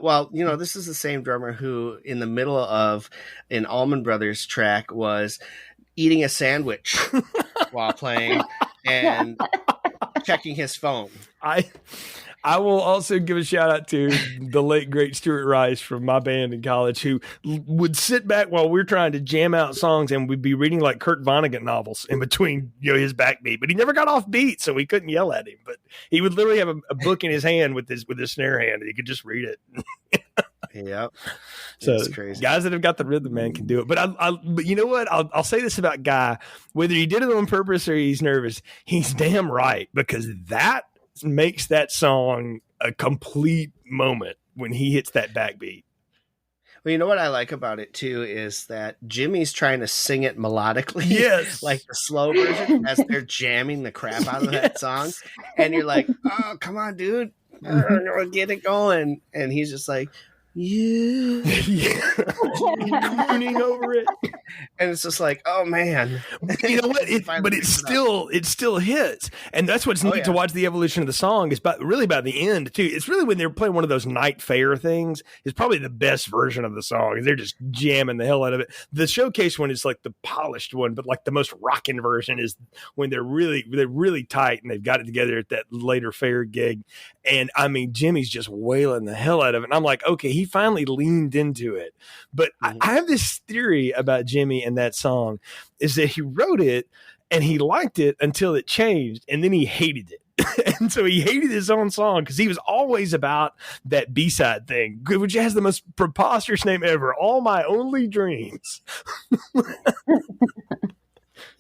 well, you know, this is the same drummer who in the middle of an Allman Brothers track was eating a sandwich while playing and checking his phone. I will also give a shout out to the late great Stuart Rice from my band in college, who would sit back while we're trying to jam out songs, and we'd be reading like Kurt Vonnegut novels in between, you know, his backbeat. But he never got off beat, so we couldn't yell at him. But he would literally have a book in his hand with his snare hand, and he could just read it. Yep. So it's crazy. Guys that have got the rhythm, man, can do it. But but you know what? I'll say this about Guy: whether he did it on purpose or he's nervous, he's damn right, because that makes that song a complete moment when he hits that backbeat. Well, you know what I like about it too is that Jimmy's trying to sing it melodically, yes, like the slow version, as they're jamming the crap out of that song, and you're like, "Oh, come on, dude, get it going!" And he's just like, "Yeah, mooning over it," and it's just like, "Oh man." You know what? But it still hits, and that's what's neat to watch the evolution of the song. Is really about the end too. It's really when they're playing one of those night fair things. It's probably the best version of the song. They're just jamming the hell out of it. The showcase one is like the polished one, but like the most rocking version is when they're really tight and they've got it together at that later fair gig. And I mean, Jimmy's just wailing the hell out of it. And I'm like, okay, he finally leaned into it. But I have this theory about Jimmy and that song is that he wrote it and he liked it until it changed, and then he hated it. And so he hated his own song because he was always about that B-side thing, which has the most preposterous name ever, All My Only Dreams.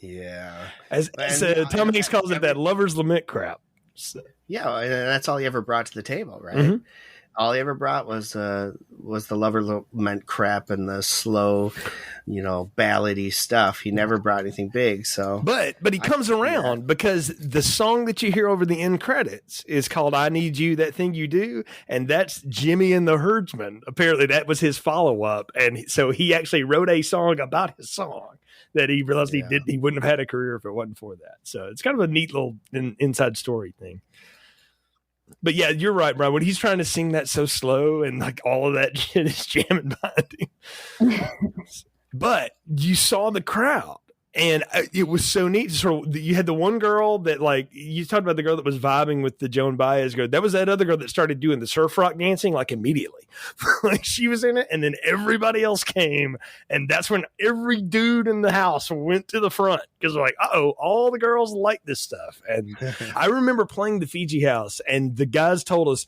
Yeah. As Tom Hanks calls it, that lover's lament crap. So. Yeah, and that's all he ever brought to the table, right? Mm-hmm. All he ever brought was the lover lament crap and the slow, you know, ballady stuff. He never brought anything big. So, but he comes around because the song that you hear over the end credits is called "I Need You, That Thing You Do," and that's Jimmy and the Herdsman. Apparently, that was his follow up, and so he actually wrote a song about his song that he realized he wouldn't have had a career if it wasn't for that. So it's kind of a neat little inside story thing. But yeah, you're right, Brian. When he's trying to sing that so slow and like all of that shit is jamming behind him. But you saw the crowd, and it was so neat. Sort of, you had the one girl that, like, you talked about the girl that was vibing with the Joan Baez girl. That was that other girl that started doing the surf rock dancing like immediately. Like she was in it, and then everybody else came, and that's when every dude in the house went to the front because they're like, "Uh-oh, all the girls like this stuff." And I remember playing the Fiji House, and the guys told us,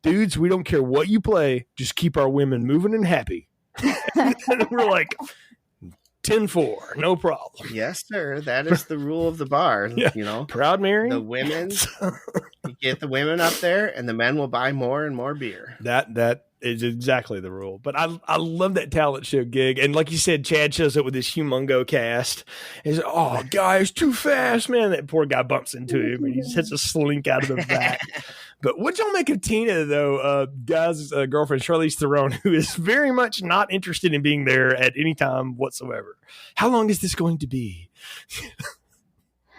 "Dudes, we don't care what you play, just keep our women moving and happy." And we're like, 10-4, no problem. Yes, sir. That is the rule of the bar. Yeah. You know, Proud Mary. The women, you get the women up there, and the men will buy more and more beer. That is exactly the rule. But I love that talent show gig, and like you said, Chad shows up with this humongo cast. He's like, "Oh, guys, too fast, man!" That poor guy bumps into him, and he just hits a slink out of the back. But what'd y'all make of Tina, though? Guy's girlfriend, Charlize Theron, who is very much not interested in being there at any time whatsoever. How long is this going to be?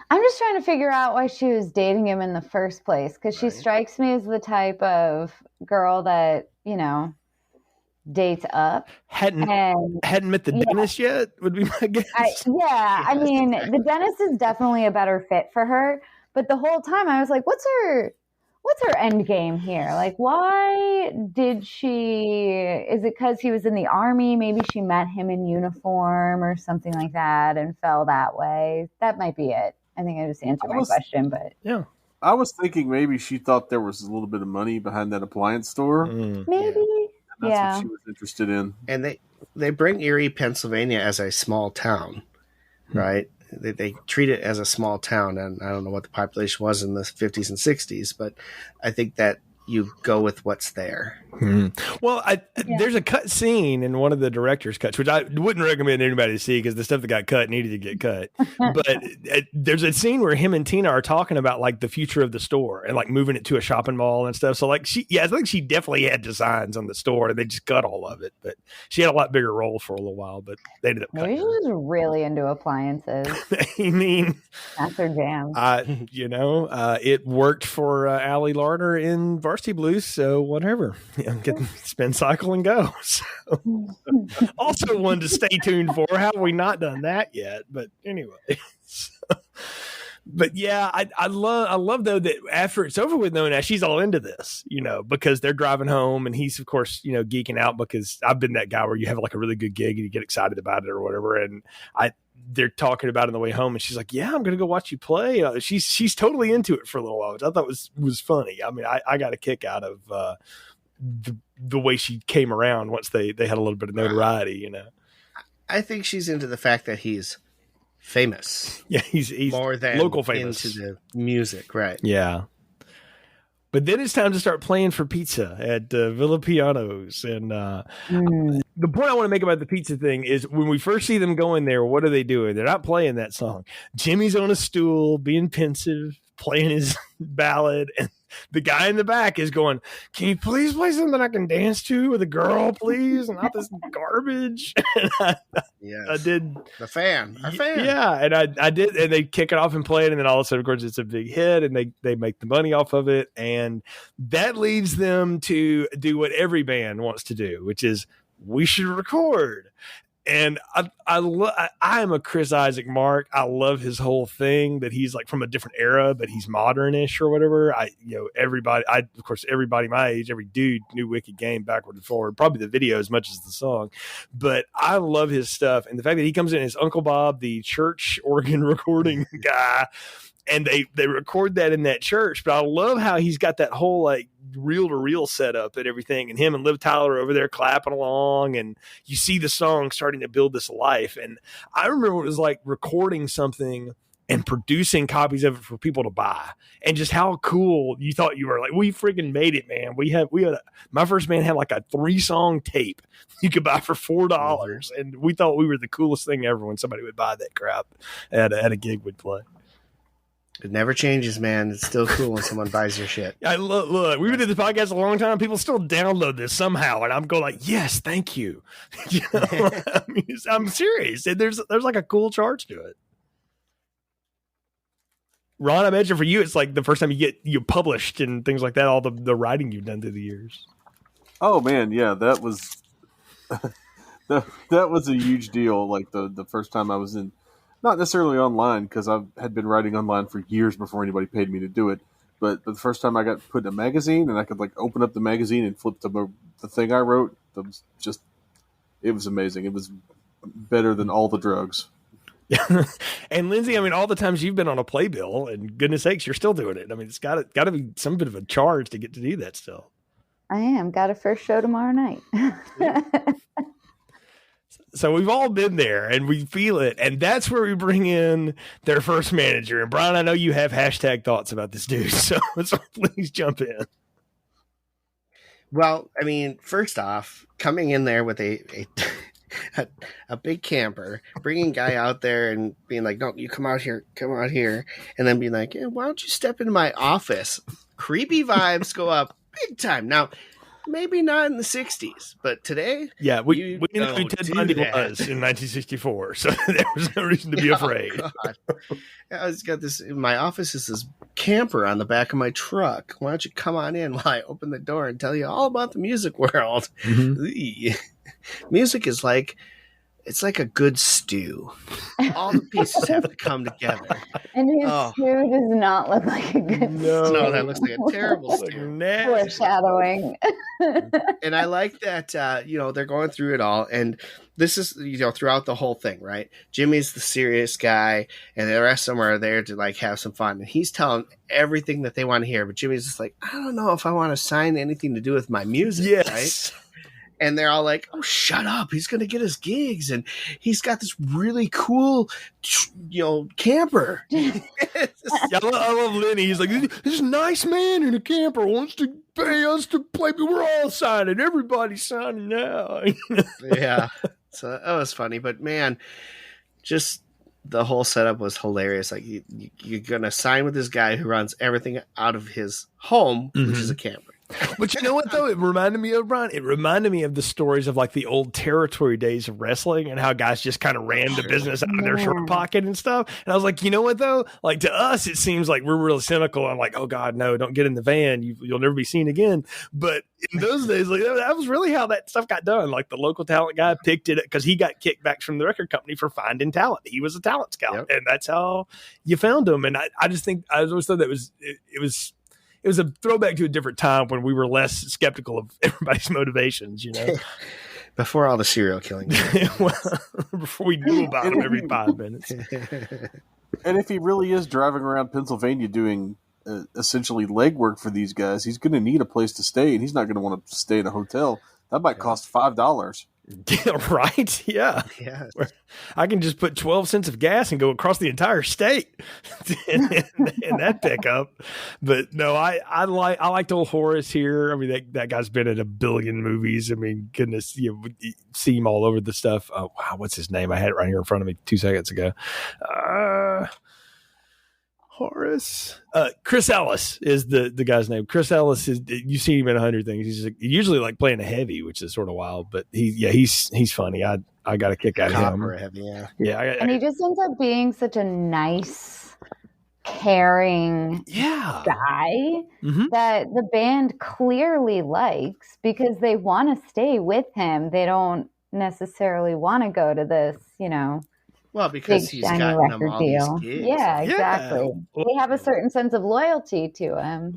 I'm just trying to figure out why she was dating him in the first place, because she strikes me as the type of girl that, you know, dates up. Hadn't met the dentist yet, would be my guess. I mean, the dentist is definitely a better fit for her. But the whole time I was like, what's her end game here? Like, why did she, is it because he was in the army? Maybe she met him in uniform or something like that and fell that way. That might be it. I think I just answered my question, but yeah. I was thinking maybe she thought there was a little bit of money behind that appliance store. Maybe. That's what she was interested in. And they bring Erie, Pennsylvania as a small town, right? They treat it as a small town, and I don't know what the population was in the 50s and 60s, but I think that you go with what's there. Well, there's a cut scene in one of the director's cuts, which I wouldn't recommend anybody to see because the stuff that got cut needed to get cut. But there's a scene where him and Tina are talking about like the future of the store and like moving it to a shopping mall and stuff. So like I think she definitely had designs on the store and they just cut all of it. But she had a lot bigger role for a little while, but they ended up cutting Maybe she was really into appliances. I mean, that's her jam. It worked for Allie Larder in Varsity Blues, so whatever. Get spin cycle and go. So, also one to stay tuned for. How have we not done that yet? But anyway. But yeah, I love though that after it's over with, though, now she's all into this, because they're driving home and he's of course, geeking out because I've been that guy where you have like a really good gig and you get excited about it or whatever. And they're talking about it on the way home and she's like, yeah, I'm going to go watch you play. She's totally into it for a little while, which I thought was funny. I mean, I got a kick out of the way she came around once they had a little bit of notoriety, I think she's into the fact that he's famous. Yeah, he's more than local famous into the music, right? Yeah. But then it's time to start playing for pizza at Villa Pianos. And the point I want to make about the pizza thing is when we first see them go in there, what are they doing? They're not playing that song. Jimmy's on a stool, being pensive, playing his ballad, and the guy in the back is going, can you please play something I can dance to with a girl, please? And not this garbage. And I did. Our fan. Yeah. And I did. And they kick it off and play it. And then all of a sudden, of course, it's a big hit and they make the money off of it. And that leads them to do what every band wants to do, which is we should record. And I am a Chris Isaak mark. I love his whole thing that he's like from a different era, but he's modernish or whatever. Of course, everybody my age, every dude knew Wicked Game backward and forward, probably the video as much as the song. But I love his stuff. And the fact that he comes in as Uncle Bob, the church organ recording guy, and they record that in that church. But I love how he's got that whole like reel-to-reel setup and everything, and him and Liv Tyler over there clapping along, and you see the song starting to build this life. And I remember what it was like recording something and producing copies of it for people to buy, and just how cool you thought you were. Like, we freaking made it, man. My first band had like a 3-song tape you could buy for $4, and we thought we were the coolest thing ever when somebody would buy that crap at a gig we'd play. It never changes, man. It's still cool when someone buys your shit. Look, we've been doing this podcast a long time. People still download this somehow, and I'm going like, yes, thank you. I mean, I'm serious. There's like a cool charge to it. Ron, I imagine for you, it's like the first time you published and things like that. All the writing you've done through the years. Oh man, yeah, that was that was a huge deal. Like the first time I was in. Not necessarily online, because I had been writing online for years before anybody paid me to do it. But the first time I got put in a magazine and I could like open up the magazine and flip to the thing I wrote, it was amazing. It was better than all the drugs. And Lindsey, I mean, all the times you've been on a playbill, and goodness sakes, you're still doing it. I mean, it's got to be some bit of a charge to get to do that still. I am. Got a first show tomorrow night. So we've all been there and we feel it. And that's where we bring in their first manager. And Brian, I know you have hashtag thoughts about this dude. So please jump in. Well, I mean, first off, coming in there with a big camper, bringing guy out there and being like, no, you come out here. And then being like, yeah, why don't you step into my office? Creepy vibes go up big time. Now, maybe not in the 60s, but today, yeah, we know who Ted Bundy was in 1964, so there was no reason to be afraid. Yeah, I just got this. My office is this camper on the back of my truck. Why don't you come on in while I open the door and tell you all about the music world? Mm-hmm. Music is like. It's like a good stew. All the pieces have to come together. And his stew does not look like a good stew. No, that looks like a terrible stew. Foreshadowing. And I like that, they're going through it all. And this is, throughout the whole thing, right? Jimmy's the serious guy, and the rest of them are there to, like, have some fun. And he's telling everything that they want to hear. But Jimmy's just like, I don't know if I want to sign anything to do with my music, right? And they're all like, "Oh, shut up! He's going to get his gigs, and he's got this really cool, camper." Yeah, I love Lenny. He's like, "This nice man in a camper wants to pay us to play. We're all signing. Everybody's signing now." Yeah, so that was funny. But man, just the whole setup was hilarious. Like you're going to sign with this guy who runs everything out of his home, which is a camper. But you know what, though? It reminded me of, Brian, it reminded me of the stories of like the old territory days of wrestling and how guys just kind of ran the business out of their short pocket and stuff. And I was like, you know what, though? Like to us, it seems like we're real cynical. I'm like, oh, God, no, don't get in the van. You'll never be seen again. But in those days, like that was really how that stuff got done. Like the local talent guy picked it because he got kickbacks from the record company for finding talent. He was a talent scout, and that's how you found him. And I just think I always thought that it was a throwback to a different time when we were less skeptical of everybody's motivations, Before all the serial killing. Before we knew about them every 5 minutes. And if he really is driving around Pennsylvania doing essentially legwork for these guys, he's going to need a place to stay, and he's not going to want to stay in a hotel. That might cost $5. Yeah, right? Yeah. I can just put 12 cents of gas and go across the entire state in that pickup. But no, I liked old Horace here. I mean, that guy's been in a billion movies. I mean, goodness, you see him all over the stuff. Oh, wow, what's his name? I had it right here in front of me 2 seconds ago. Horace. Chris Ellis is the guy's name. Chris Ellis is, you've seen him in 100 things. He's usually like playing a heavy, which is sort of wild, but he's funny. I got a kick out of him. Heavy, yeah. And he just ends up being such a nice, caring guy that the band clearly likes because they want to stay with him. They don't necessarily want to go to this, Well, because he's gotten them all these gigs. Yeah, exactly. Yeah. They have a certain sense of loyalty to him.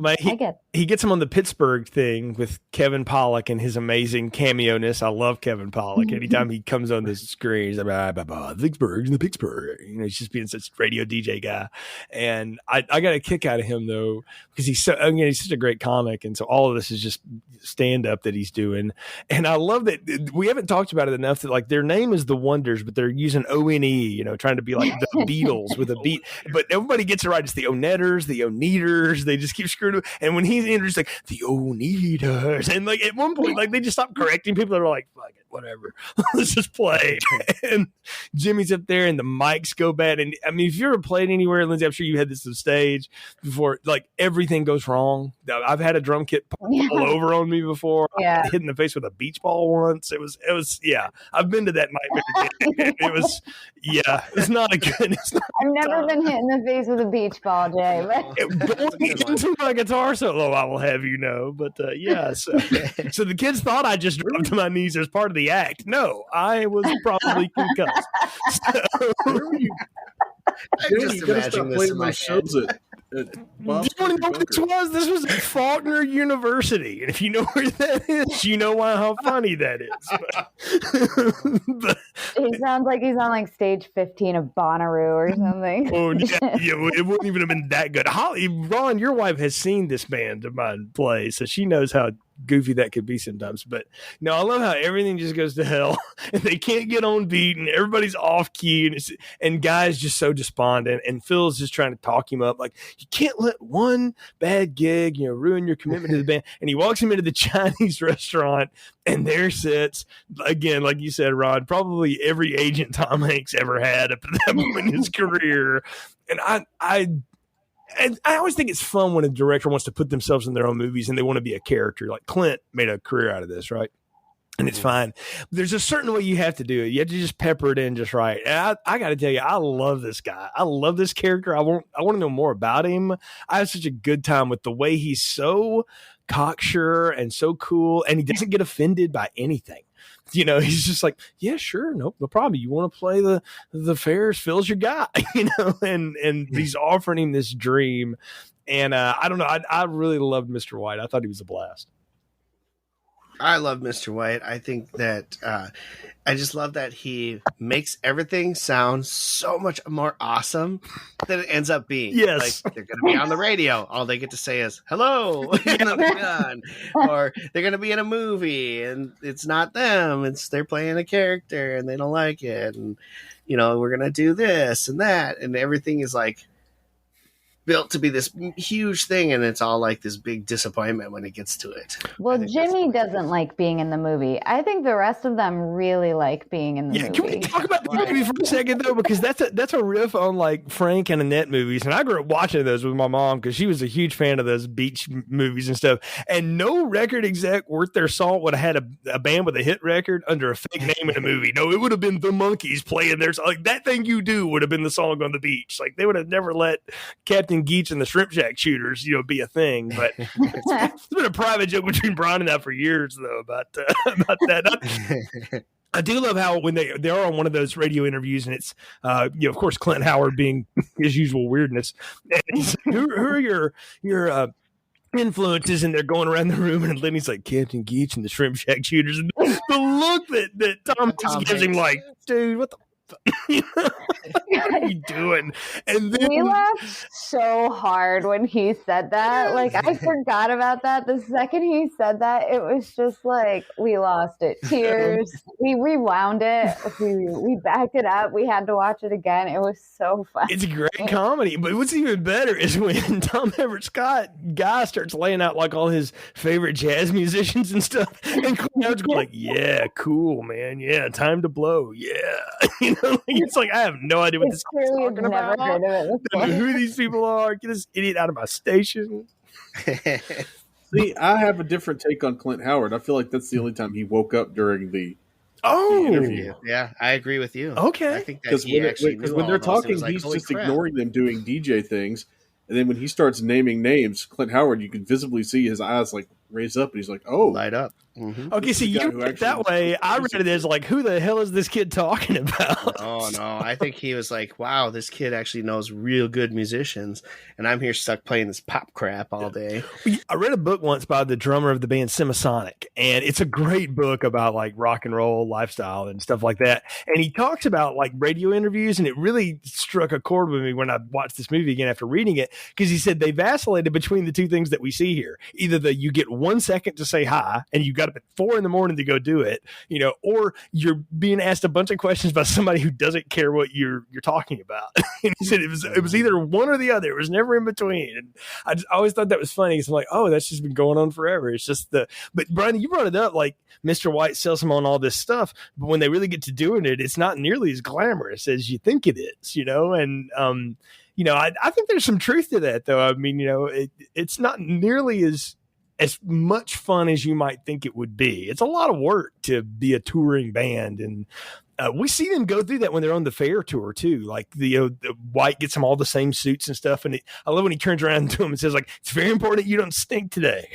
He gets him on the Pittsburgh thing with Kevin Pollak and his amazing cameo-ness. I love Kevin Pollak. Anytime he comes on the screen, he's like, Vicksburg and the Pittsburgh. He's just being such a radio DJ guy. And I got a kick out of him, though, because he's such a great comic. And so all of this is just stand-up that he's doing. And I love that we haven't talked about it enough that, like, their name is The Wonders, but they're using O-N-E, trying to be like the Beatles with a beat. But everybody gets it right. It's the Onetters, the Oneaters. They just keep screwing up. And when he's introduced, like, the Oneaters. And, like, at one point, like, they just stopped correcting people that were like, fuck it, whatever. Let's just play. And Jimmy's up there and the mics go bad. And, I mean, if you ever played anywhere, Lindsey, I'm sure you had this on stage before, like, everything goes wrong. I've had a drum kit pull over on me before. I got hit in the face with a beach ball once. It was I've been to that nightmare. It was it's not a good. I've never been hit in the face with a beach ball, Jay. Going into my guitar solo, I will have you know. But so the kids thought I just dropped to my knees as part of the act. No, I was probably concussed. I just imagine this in my head. Do you want to know what this was? This was at Faulkner University. And if you know where that is, you know how funny that is. But he sounds like he's on like stage 15 of Bonnaroo or something. Oh, it wouldn't even have been that good. Holly, Ron, your wife has seen this band of mine play, so she knows how goofy that could be sometimes. But no, I love how everything just goes to hell and they can't get on beat and everybody's off key and Guy's just so despondent and Phil's just trying to talk him up like, you can't let one bad gig ruin your commitment to the band. And he walks him into the Chinese restaurant and there sits, again, like you said, Ron, probably every agent Tom Hanks ever had up to that point in his career. And I always think it's fun when a director wants to put themselves in their own movies and they want to be a character. Like Clint made a career out of this, right? And it's fine. There's a certain way you have to do it. You have to just pepper it in just right. And I got to tell you, I love this guy. I love this character. I want to know more about him. I have such a good time with the way he's so cocksure and so cool, and he doesn't get offended by anything. He's just like, yeah, sure, no problem. You want to play the Ferris? Phil's your guy, and he's offering him this dream. And I don't know. I really loved Mr. White. I thought he was a blast. I love Mr. White. I think that I just love that he makes everything sound so much more awesome than it ends up being. Yes. Like they're going to be on the radio. All they get to say is hello, and then they're done. Or they're going to be in a movie and it's not them. They're playing a character and they don't like it. And, we're going to do this and that. And everything is like built to be this huge thing, and it's all like this big disappointment when it gets to it. Well, Jimmy doesn't like being in the movie. I think the rest of them really like being in the movie. Can we talk about the movie for a second though? Because that's a riff on like Frank and Annette movies, and I grew up watching those with my mom because she was a huge fan of those beach movies and stuff. And no record exec worth their salt would have had a band with a hit record under a fake name in a movie. No, it would have been the Monkees playing their like That Thing You Do would have been the song on the beach. Like they would have never let Captain Geach and the Shrimp Shack Shooters, be a thing. But it's been a private joke between Brian and I for years, though, about that. I do love how when they are on one of those radio interviews, and it's of course Clint Howard being his usual weirdness. And he's like, who are your influences? And they're going around the room, and Lenny's like Captain Geach and the Shrimp Shack Shooters, and the look that Tom gives him, like, dude, what the. What are you doing? And then we laughed so hard when he said that. Like I forgot about that. The second he said that, it was just like we lost it. Tears. We rewound it. We backed it up. We had to watch it again. It was so fun. It's a great comedy. But what's even better is when Tom Everett Scott guy starts laying out like all his favorite jazz musicians and stuff, and Clint Howard's going like, "Yeah, cool, man. Yeah, time to blow. Yeah." It's like I have no idea what this is talking about. Heard of it who these people are. Get this idiot out of my station. See, I have a different take on Clint Howard. I feel like that's the only time he woke up during the interview. Yeah, I agree with you. Okay, I think that when they're talking, he's just ignoring them doing DJ things, and then when he starts naming names, Clint Howard, you can visibly see his eyes like raise up, and he's like, "Oh, light up." Mm-hmm. Okay, so you read it that way. I read it as like, who the hell is this kid talking about? Oh, no. I think he was like, wow, this kid actually knows real good musicians, and I'm here stuck playing this pop crap all day. I read a book once by the drummer of the band Semisonic, and it's a great book about like rock and roll lifestyle and stuff like that. And he talks about like radio interviews, and it really struck a chord with me when I watched this movie again after reading it, because he said they vacillated between the two things that we see here. Either you get 1 second to say hi, and you got up at 4 a.m. to go do it, or you're being asked a bunch of questions by somebody who doesn't care what you're talking about. And he said it was either one or the other. It was never in between. And I always thought that was funny, because I'm like, oh, that's just been going on forever. It's just but Brian, you brought it up, like Mr. White sells him on all this stuff, but when they really get to doing it, it's not nearly as glamorous as you think it is, and I think there's some truth to that, though. I mean, it's not nearly as much fun as you might think it would be. It's a lot of work to be a touring band, and we see them go through that when they're on the fair tour too. Like the White gets them all the same suits and stuff, and I love when he turns around to them and says, like, "It's very important you don't stink today."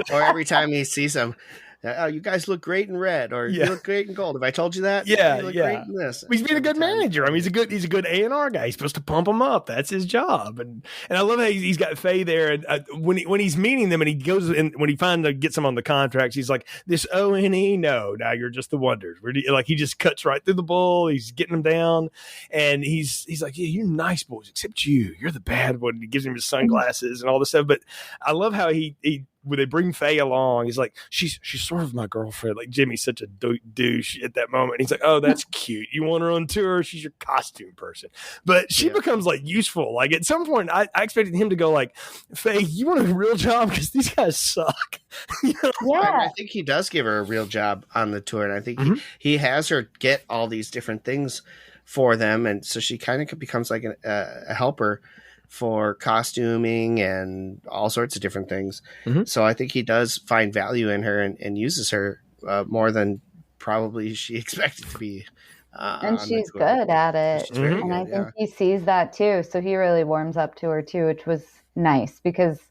Or every time he sees them, you guys look great in red, or you look great in gold. Have I told you that? Yeah, you look great in this. He's being a good manager. I mean, he's a good A&R guy. He's supposed to pump them up. That's his job. And I love how he's got Faye there. And when he's meeting them, and he goes and when he finally gets them on the contracts, he's like, "This O-N-E, no, now you're just the Wonders." Like he just cuts right through the bull. He's getting them down, and he's like, "Yeah, you're nice boys, except you're the bad one." He gives him his sunglasses and all this stuff. But I love how he when they bring Faye along, he's like, she's sort of my girlfriend. Like Jimmy's such a douche at that moment. And he's like, "Oh, that's cute. You want her on tour? She's your costume person." But she becomes like useful. Like at some point, I expected him to go like, "Faye, you want a real job? Because these guys suck." Yeah, I think he does give her a real job on the tour, and I think he has her get all these different things for them, and so she kind of becomes like a helper for costuming and all sorts of different things. So I think he does find value in her and uses her more than probably she expected to be. And she's good at it. And I think he sees that too. So he really warms up to her too, which was nice, because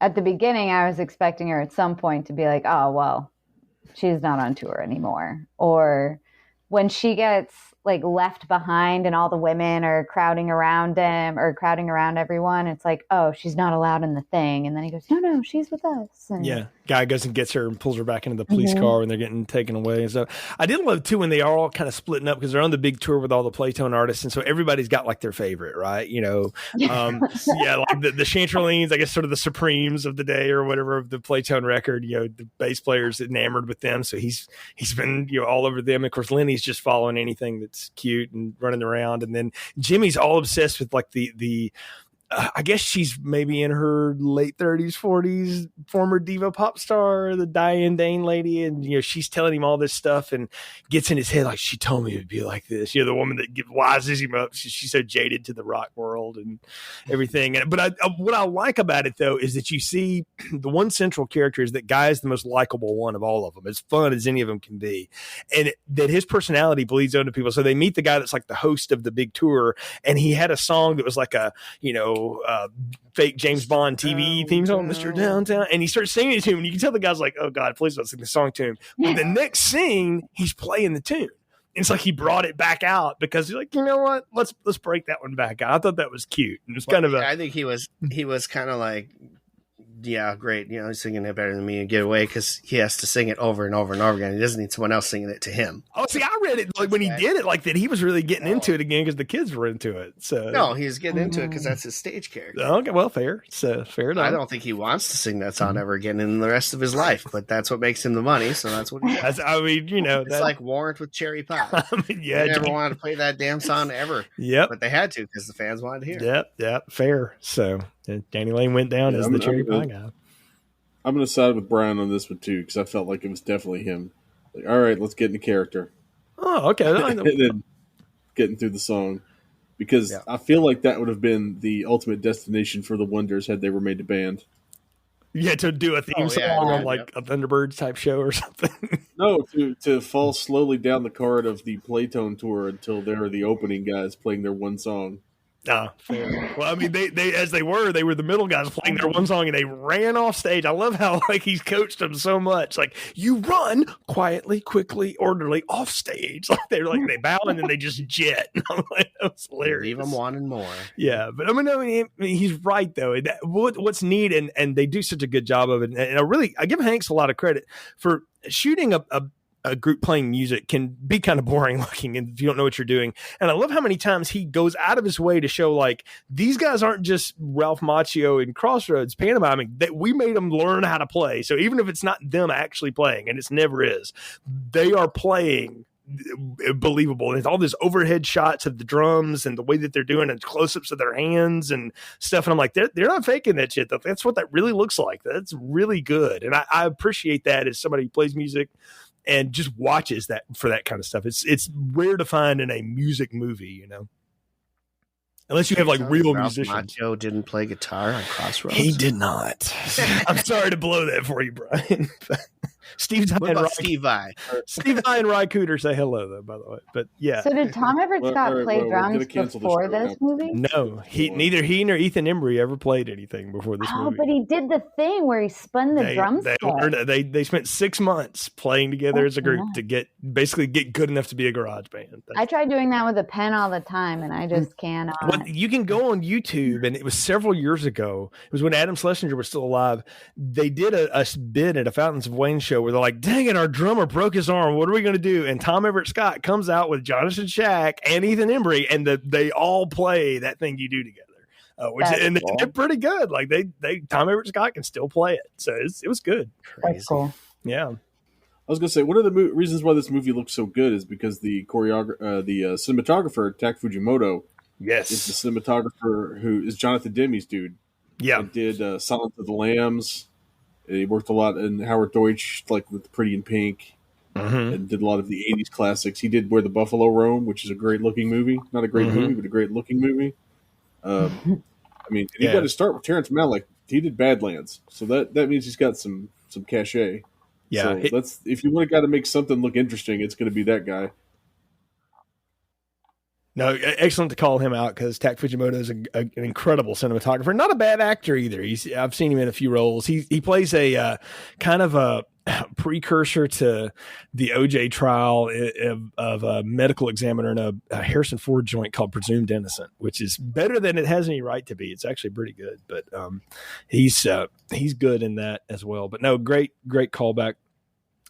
at the beginning I was expecting her at some point to be like, "Oh, well, she's not on tour anymore." Or when she gets like left behind and all the women are crowding around him or crowding around everyone. It's like, oh, she's not allowed in the thing. And then he goes, no, she's with us. And guy goes and gets her and pulls her back into the police car when they're getting taken away. And so I did love too when they are all kind of splitting up because they're on the big tour with all the Playtone artists. And so everybody's got like their favorite, right? You know, like the Chanterlines, I guess sort of the Supremes of the day or whatever of the Playtone record, you know, the bass player's enamored with them. So he's been, you know, all over them. Of course, Lenny's just following anything that's cute and running around. And then Jimmy's all obsessed with like the I guess she's maybe in her late 30s, 40s, former diva pop star, the Diane Dane lady. And, you know, she's telling him all this stuff and gets in his head like, she told me it'd be like this. You know, the woman that wises him up. She's so jaded to the rock world and everything. But what I like about it, though, is that you see the one central character is that Guy is the most likable one of all of them. As fun as any of them can be. And that his personality bleeds onto people. So they meet the guy that's like the host of the big tour. And he had a song that was like a, you know, fake James Bond TV theme song, Mr. Downtown, and he starts singing it to him, and you can tell the guy's like, "Oh God, please don't sing the song to him." But the next scene, he's playing the tune. It's like he brought it back out because he's like, you know what? Let's break that one back out. I thought that was cute. And it was kind of I think he was kind of like, yeah, great. You know, he's singing it better than me and get away because he has to sing it over and over and over again. He doesn't need someone else singing it to him. Oh, see, I read it like when he did it like that. He was really getting into it again because the kids were into it. So no, he's getting into it because that's his stage character. Okay, well, fair. So fair enough. I don't think he wants to sing that song ever again in the rest of his life, but that's what makes him the money. So that's what he does. I mean, you know, it's like Warrant with Cherry Pie. I mean, yeah, they never wanted to play that damn song ever. Yep, but they had to because the fans wanted to hear it. Yep, fair. So Danny Lane went down as the Cherry Pie guy. I'm going to side with Brian on this one, too, because I felt like it was definitely him. Like, all right, let's get into character. Oh, okay. And then getting through the song. Because I feel like that would have been the ultimate destination for the Wonders had they were made a band. Yeah, to do a theme song on like a Thunderbirds type show or something. No, to fall slowly down the card of the Playtone tour until they're the opening guys playing their one song. Fair. Well, I mean, they they were the middle guys playing their one song, and they ran off stage. I love how like he's coached them so much. Like you run quietly, quickly, orderly off stage. Like they bow and then they just jet. I'm like, that was hilarious. Leave them wanting more. Yeah, but I mean, he's right though. What's neat, and they do such a good job of it. And I give Hanks a lot of credit for shooting a group playing music can be kind of boring looking if you don't know what you're doing. And I love how many times he goes out of his way to show like these guys aren't just Ralph Macchio and Crossroads pantomiming, that we made them learn how to play. So even if it's not them actually playing, and it's never is, they are playing believable. And it's all this overhead shots of the drums and the way that they're doing and close-ups of their hands and stuff. And I'm like, they're not faking that shit. That's what that really looks like. That's really good. And I appreciate that as somebody who plays music and just watches that for that kind of stuff. It's rare to find in a music movie, you know, unless you have like real musicians. Macchio didn't play guitar on Crossroads. He did not. I'm sorry to blow that for you, Brian. Steve Vai and Ry Cooter say hello, though, by the way. But yeah. So did Tom Everett Scott play drums before this movie? No, neither he nor Ethan Embry ever played anything before this movie. Oh, but he did the thing where he spun the drums. They spent 6 months playing together as a group to get good enough to be a garage band. I tried doing that with a pen all the time, and I just cannot. Well, you can go on YouTube, and it was several years ago. It was when Adam Schlesinger was still alive. They did a bit at a Fountains of Wayne show where they're like, dang it, our drummer broke his arm. What are we going to do? And Tom Everett Scott comes out with Jonathan Shack and Ethan Embry, and they all play That Thing You Do Together. They're pretty good. Like Tom Everett Scott can still play it. So it was good. That's cool. Yeah. I was going to say, one of the reasons why this movie looks so good is because the cinematographer, Tak Fujimoto, is the cinematographer who is Jonathan Demme's dude. Yeah. He did Silence of the Lambs. He worked a lot in Howard Deutsch, like with Pretty in Pink, and did a lot of the 80s classics. He did Where the Buffalo Roam, which is a great-looking movie. Not a great movie, but a great-looking movie. I mean, you got to start with Terrence Malick. He did Badlands, so that means he's got some cachet. Yeah, so if you want to make something look interesting, it's going to be that guy. No, excellent to call him out because Tak Fujimoto is an incredible cinematographer. Not a bad actor either. I've seen him in a few roles. He plays a kind of a precursor to the OJ trial of a medical examiner in a Harrison Ford joint called Presumed Innocent, which is better than it has any right to be. It's actually pretty good, but he's good in that as well. But no, great callback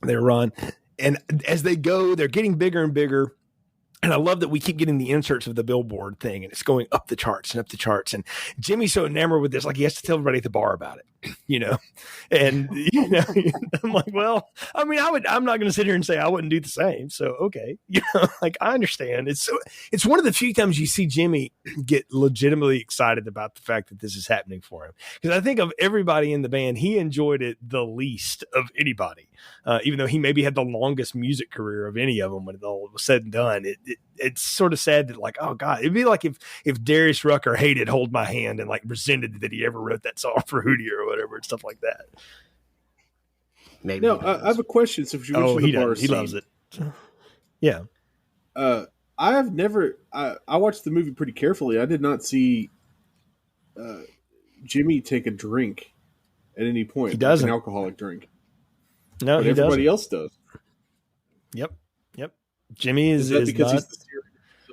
there, Ron. And as they go, they're getting bigger and bigger. And I love that we keep getting the inserts of the billboard thing, and it's going up the charts and up the charts. And Jimmy's so enamored with this, like he has to tell everybody at the bar about it, you know. And I'm like, well, I mean, I'm not going to sit here and say I wouldn't do the same. So okay, like I understand. It's one of the few times you see Jimmy get legitimately excited about the fact that this is happening for him. Because I think of everybody in the band, he enjoyed it the least of anybody. Even though he maybe had the longest music career of any of them when it all was said and done. It's sort of sad that, like, oh God, it'd be like if Darius Rucker hated Hold My Hand and like resented that he ever wrote that song for Hootie or whatever and stuff like that. Maybe. No, I have a question. So if you he loves it. Yeah. I've never, I watched the movie pretty carefully. I did not see Jimmy take a drink at any point. He doesn't. Like an alcoholic drink. No, but he everybody doesn't. else does. Yep. Jimmy is that because not... he's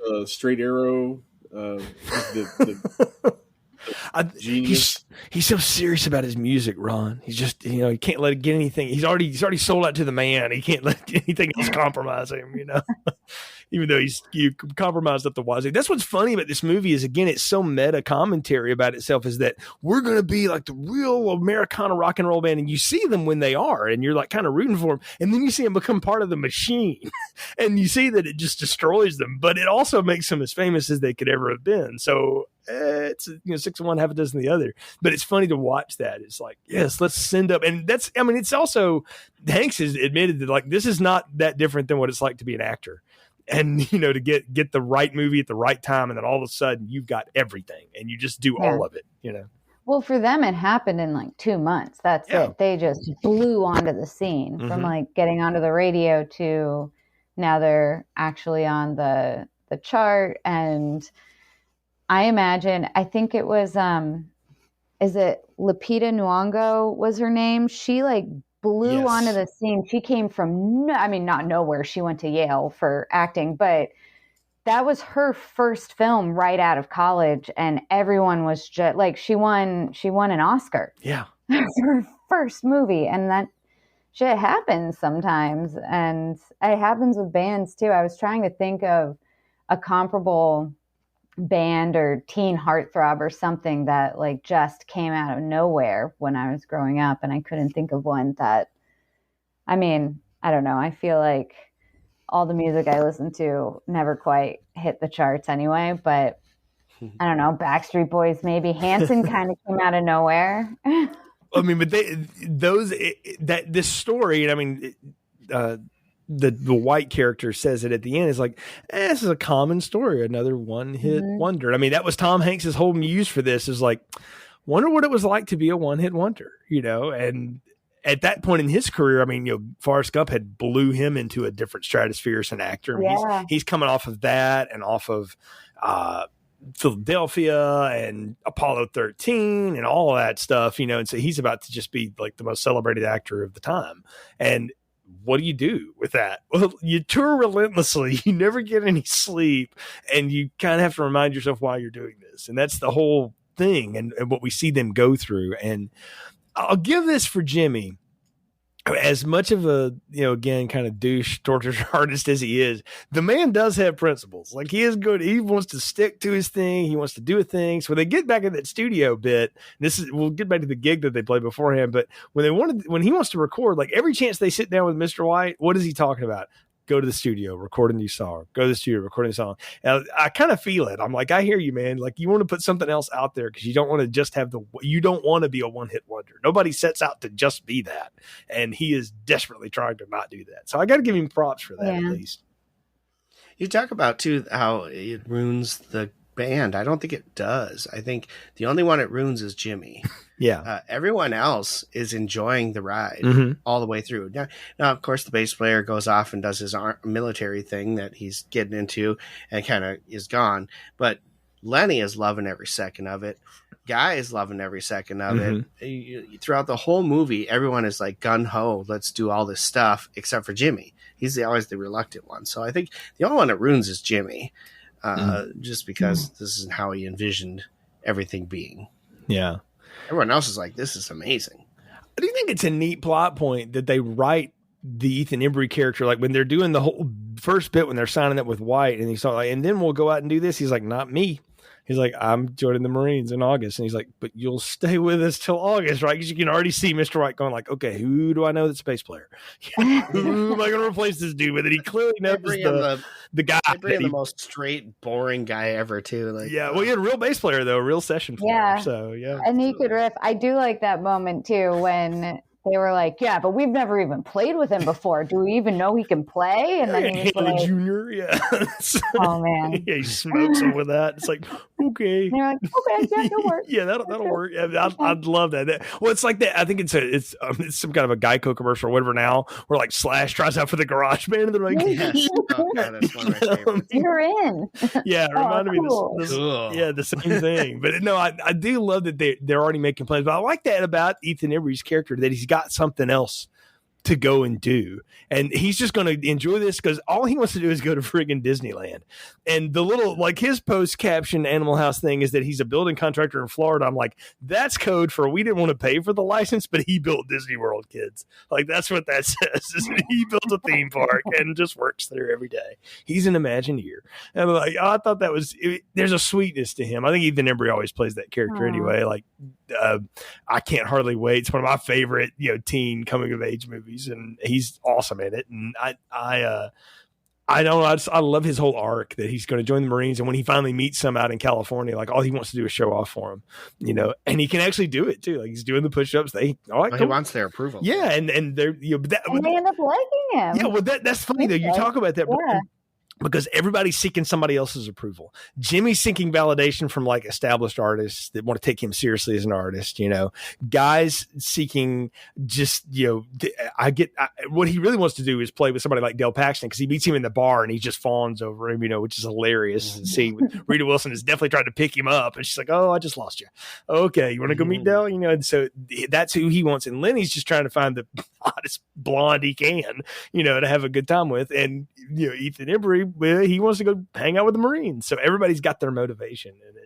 the straight arrow, the genius. He's so serious about his music, Ron. He's just, he can't let it get anything. He's already sold out to the man. He can't let anything else compromise him, even though you compromised up the wazoo. That's what's funny about this movie is, again, it's so meta commentary about itself, is that we're going to be like the real Americana rock and roll band. And you see them when they are, and you're like kind of rooting for them. And then you see them become part of the machine and you see that it just destroys them, but it also makes them as famous as they could ever have been. So it's 6 of one, half a dozen of the other. But it's funny to watch that. It's like, yes, let's send up. And it's also, Hanks has admitted that, like, this is not that different than what it's like to be an actor. And, to get the right movie at the right time. And then all of a sudden you've got everything and you just do all of it, Well, for them, it happened in like 2 months. That's it. They just blew onto the scene from like getting onto the radio to now they're actually on the chart. And I think it was, is it Lupita Nyong'o was her name? She like blew onto the scene. She came from, not nowhere. She went to Yale for acting, but that was her first film right out of college. And everyone was just like, she won an Oscar. Yeah. Her first movie. And that shit happens sometimes. And it happens with bands too. I was trying to think of a comparable band or teen heartthrob or something that like just came out of nowhere when I was growing up, and I couldn't think of one that, I don't know. I feel like all the music I listen to never quite hit the charts anyway, but I don't know, Backstreet Boys, maybe. Hanson kind of came out of nowhere. But this story, the white character says it at the end, is like, this is a common story, another one-hit wonder. That was Tom Hanks's whole muse for this, is like, wonder what it was like to be a one-hit wonder, and at that point in his career, Forrest Gump had blew him into a different stratosphere as an actor. He's coming off of that and off of Philadelphia and Apollo 13 and all of that stuff, and so he's about to just be like the most celebrated actor of the time. And what do you do with that? Well, you tour relentlessly, you never get any sleep, and you kind of have to remind yourself why you're doing this. And that's the whole thing, and what we see them go through. And I'll give this for Jimmy. As much of a, again, kind of douche torture artist as he is, the man does have principles. Like, he is good. He wants to stick to his thing. He wants to do a thing. So when they get back in that studio bit, we'll get back to the gig that they played beforehand. But when he wants to record, like every chance they sit down with Mr. White, what is he talking about? Go to the studio, record a new song. Go to the studio, record a new song. And I kind of feel it. I'm like, I hear you, man. Like, you want to put something else out there because you don't want to just you don't want to be a one-hit wonder. Nobody sets out to just be that. And he is desperately trying to not do that. So I got to give him props for that, at least. You talk about, too, how it ruins the band. I don't think it does. I think the only one it ruins is Jimmy. Yeah. Everyone else is enjoying the ride all the way through. Now, of course, the bass player goes off and does his military thing that he's getting into and kind of is gone. But Lenny is loving every second of it. Guy is loving every second of it. Throughout the whole movie, everyone is like gung-ho, let's do all this stuff, except for Jimmy. He's always the reluctant one. So I think the only one that ruins is Jimmy, just because this isn't how he envisioned everything being. Yeah. Everyone else is like, this is amazing. I do think it's a neat plot point that they write the Ethan Embry character, like when they're doing the whole first bit, when they're signing up with White, and he's like, and then we'll go out and do this. He's like, not me. He's like, I'm joining the Marines in August. And he's like, but you'll stay with us till August, right? Because you can already see Mr. White going like, okay, who do I know that's a bass player? Who am I going to replace this dude with? And he clearly knows the guy. They bring the most straight, boring guy ever, too. Like, yeah, well, he had a real bass player, though, a real session player. Yeah. So, yeah. And he could riff. I do like that moment, too, when they were like, yeah, but we've never even played with him before. Do we even know he can play? And then he was like, Junior, yeah. Oh, man. Yeah, he smokes him with that. It's like, okay. And they're like, okay, yeah, that'll work. Yeah, that'll work. Yeah, I'd love that. Well, it's like that. I think it's some kind of a Geico commercial or whatever now, where like Slash tries out for the garage band, and they're like, yes. Oh, God, that's one of my favorites. You're in. Yeah, it reminded cool. me this yeah, the same thing. But no, I do love that they're already making plans. But I like that about Ethan Embry's character, that he's got something else to go and do, and he's just going to enjoy this because all he wants to do is go to friggin' Disneyland. And the little, like, his post caption Animal House thing is that he's a building contractor in Florida. I'm like, that's code for we didn't want to pay for the license, but he built Disney World, kids. Like, that's what that says. Is he built a theme park and just works there every day. He's an Imagineer. And I'm like, oh, I thought that was there's a sweetness to him. I think Ethan Embry always plays that character anyway. Like, I Can't Hardly Wait. It's one of my favorite, teen coming of age movies, and he's awesome in it. And I love his whole arc that he's going to join the Marines, and when he finally meets some out in California, like all he wants to do is show off for him, and he can actually do it too. Like he's doing the push-ups. He wants their approval. Yeah, and they're and they end up liking him. Yeah, well that's funny though. You talk about that. Yeah. Because everybody's seeking somebody else's approval. Jimmy's seeking validation from like established artists that want to take him seriously as an artist, Guy's seeking just, what he really wants to do is play with somebody like Del Paxton, because he meets him in the bar and he just fawns over him, which is hilarious. And see, Rita Wilson is definitely trying to pick him up, and she's like, oh, I just lost you. Okay, you want to go meet Del? And so that's who he wants. And Lenny's just trying to find the hottest blonde he can, to have a good time with. And, Ethan Embry, he wants to go hang out with the Marines. So everybody's got their motivation, and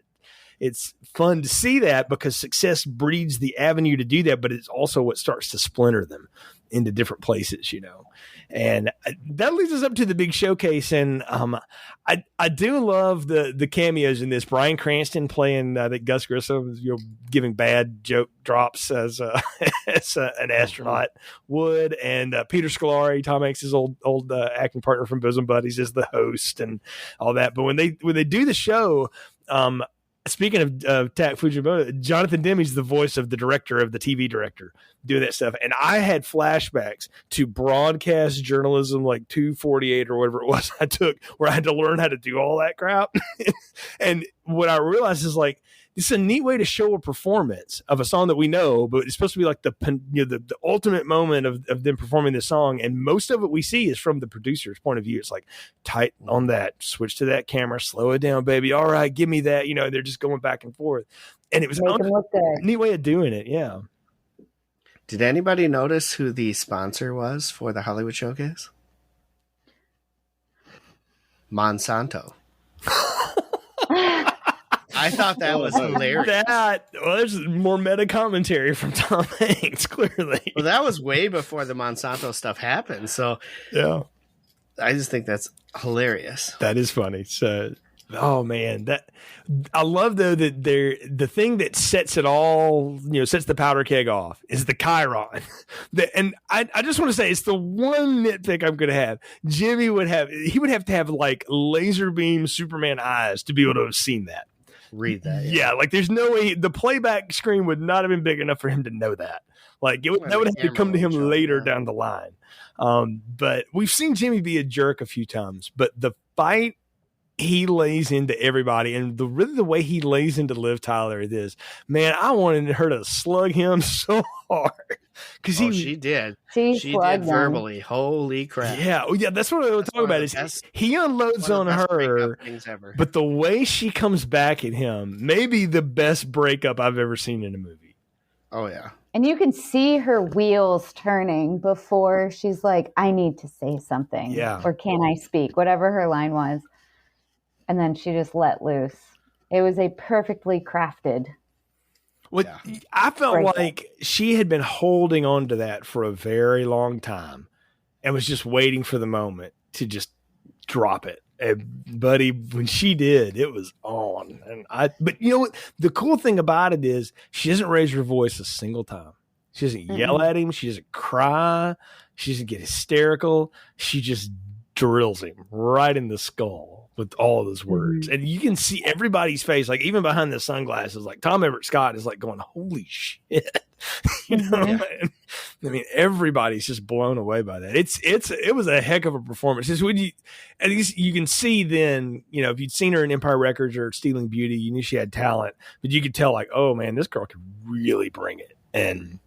it's fun to see that, because success breeds the avenue to do that, but it's also what starts to splinter them into different places, and that leads us up to the big showcase. And I do love the cameos in this. Bryan Cranston playing that Gus Grissom, giving bad joke drops as an astronaut would, and Peter Scolari, Tom Hanks' old acting partner from Bosom Buddies, is the host and all that. But when they do the show, speaking of Tak Fujimoto, Jonathan Demme's the voice of the director, of the TV director, doing that stuff. And I had flashbacks to broadcast journalism, like 248 or whatever it was I took, where I had to learn how to do all that crap. And what I realized is, like, it's a neat way to show a performance of a song that we know, but it's supposed to be like the ultimate moment of them performing the song. And most of it we see is from the producer's point of view. It's like, tight on that, switch to that camera, slow it down, baby. All right, give me that. They're just going back and forth. And it was a neat way of doing it. Yeah. Did anybody notice who the sponsor was for the Hollywood Showcase? Monsanto. I thought that was hilarious. There's more meta commentary from Tom Hanks, clearly. Well, that was way before the Monsanto stuff happened. So, yeah, I just think that's hilarious. That is funny. So, oh man, I love though that the thing that sets it all, sets the powder keg off is the Chiron. And I just want to say, it's the one nitpick I'm going to have. Jimmy would have to have like laser beam Superman eyes to be able to have seen that. Read that. Yeah, like there's no way the playback screen would not have been big enough for him to know that. Like that would have to come to him later down the line. But we've seen Jimmy be a jerk a few times. But the fight he lays into everybody, and the way he lays into Liv Tyler is, man, I wanted her to slug him so hard because she did. She did verbally. Holy crap! Yeah, that's what I was talking about. Is he unloads on her, but the way she comes back at him, maybe the best breakup I've ever seen in a movie. Oh yeah. And you can see her wheels turning before she's like, I need to say something. Yeah. Or can I speak? Whatever her line was. And then she just let loose. It was a perfectly crafted. I felt like she had been holding on to that for a very long time and was just waiting for the moment to just drop it. And buddy, when she did, it was on. But you know what? The cool thing about it is she doesn't raise her voice a single time. She doesn't yell at him. She doesn't cry. She doesn't get hysterical. She just drills him right in the skull with all of those words. And you can see everybody's face, like even behind the sunglasses, like Tom Everett Scott is like going, holy shit. You know? I mean, everybody's just blown away by that. It was a heck of a performance. It's when at least you can see then, you know, if you'd seen her in Empire Records or Stealing Beauty, you knew she had talent, but you could tell like, oh man, this girl could really bring it. And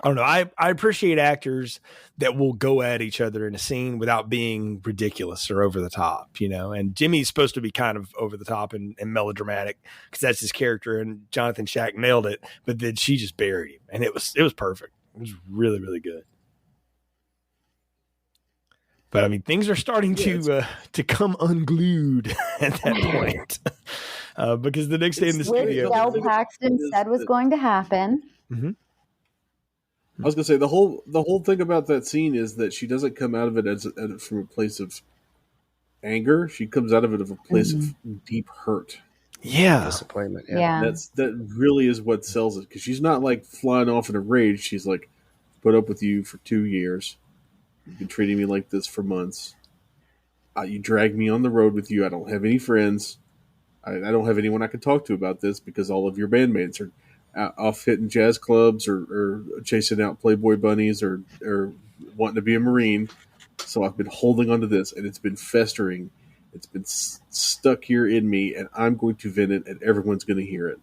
I don't know. I appreciate actors that will go at each other in a scene without being ridiculous or over the top, you know. And Jimmy's supposed to be kind of over the top and melodramatic because that's his character. And Jonathan Shack nailed it, but then she just buried him, and it was perfect. It was really, really good. But I mean, things are starting to come unglued at that point because the next day in the studio, Del Paxton said was going to happen. Mm-hmm. I was gonna say the whole thing about that scene is that she doesn't come out of it from a place of anger. She comes out of it of a place of deep hurt. Yeah, disappointment. Yeah. That really is what sells it because she's not like flying off in a rage. She's like, put up with you for 2 years. You've been treating me like this for months. You drag me on the road with you. I don't have any friends. I don't have anyone I can talk to about this because all of your bandmates are off hitting jazz clubs or chasing out Playboy bunnies or wanting to be a Marine. So I've been holding on to this, and it's been festering. It's been stuck here in me, and I'm going to vent it, and everyone's going to hear it.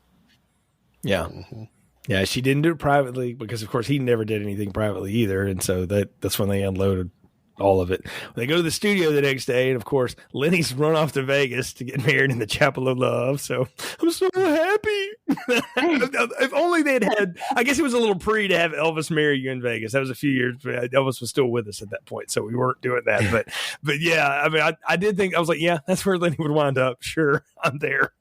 Yeah. Yeah, she didn't do it privately because, of course, he never did anything privately either. And so that's when they unloaded all of it. They go to the studio the next day, and, of course, Lenny's run off to Vegas to get married in the Chapel of Love. So I'm so happy. If only they'd had – I guess it was a little pre to have Elvis marry you in Vegas. That was a few years. Elvis was still with us at that point, so we weren't doing that. But yeah, I mean, I did think – I was like, yeah, that's where Lenny would wind up. Sure, I'm there.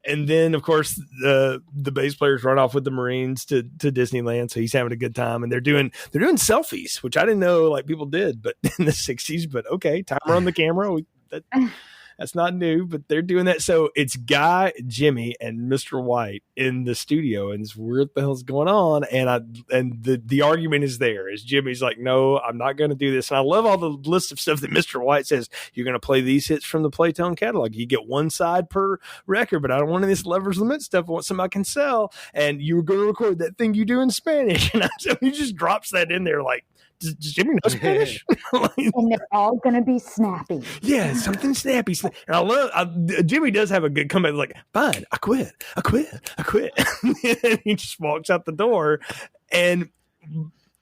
And then, of course, the bass players run off with the Marines to Disneyland, so he's having a good time. And they're doing selfies, which I didn't know like people did, but in the '60s. But okay, timer on the camera. That's not new, but they're doing that. So it's Guy, Jimmy, and Mr. White in the studio, and it's what the hell's going on? And the argument is there. Is Jimmy's like, no, I'm not going to do this. And I love all the list of stuff that Mr. White says. You're going to play these hits from the Playtone catalog. You get one side per record, but I don't want any of this Lover's Lament stuff. I want something I can sell. And you're going to record that thing you do in Spanish. And so he just drops that in there like, does Jimmy know Spanish? And they're all going to be snappy. Yeah, something snappy. And I love Jimmy does have a good comeback like, fine, I quit. And he just walks out the door. And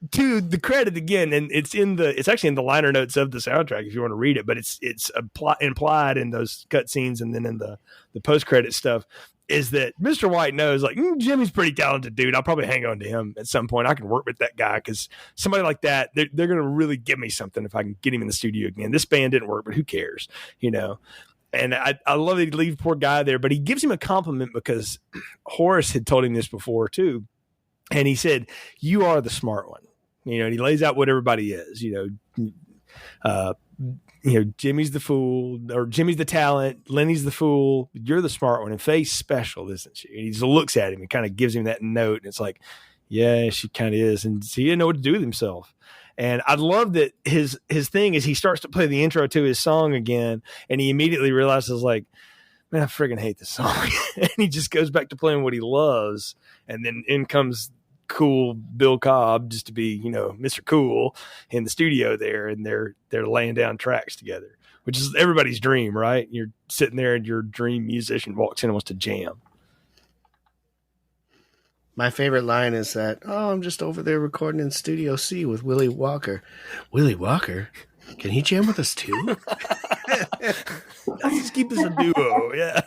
to the credit again, and it's actually in the liner notes of the soundtrack if you want to read it, but it's implied in those cut scenes and then in the post-credit stuff. Is that Mr. White knows, like, Jimmy's pretty talented dude. I'll probably hang on to him at some point. I can work with that guy because somebody like that, they're going to really give me something if I can get him in the studio again. This band didn't work, but who cares, you know? And I love that he leaves poor Guy there, but he gives him a compliment because Horace had told him this before too. And he said, you are the smart one. You know, and he lays out what everybody is, Jimmy's the fool, or Jimmy's the talent. Lenny's the fool. You're the smart one. And Faye's special, isn't she? And he just looks at him and kind of gives him that note. And it's like, yeah, she kind of is. And so he didn't know what to do with himself. And I love that his thing is he starts to play the intro to his song again. And he immediately realizes, like, man, I friggin' hate this song. And he just goes back to playing what he loves. And then in comes cool Bill Cobb just to be, Mr. Cool in the studio there, and they're laying down tracks together, which is everybody's dream, right? You're sitting there and your dream musician walks in and wants to jam. My favorite line is that, I'm just over there recording in Studio C with Willie Walker. Willie Walker? Can he jam with us too? Let's just keep this a duo, yeah.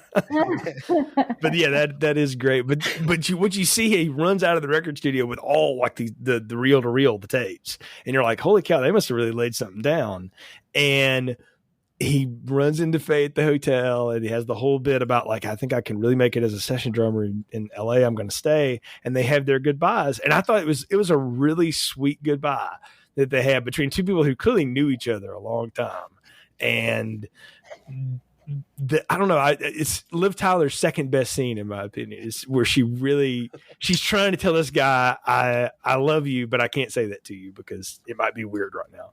But yeah, that is great. But what you see, he runs out of the record studio with all like the reel to reel, the tapes, and you're like, holy cow, they must have really laid something down. And he runs into Faye at the hotel, and he has the whole bit about like, I think I can really make it as a session drummer in LA. I'm going to stay, and they have their goodbyes. And I thought it was a really sweet goodbye that they had between two people who clearly knew each other a long time. And I don't know, it's Liv Tyler's second best scene, in my opinion, is where she's trying to tell this guy, I love you, but I can't say that to you because it might be weird right now.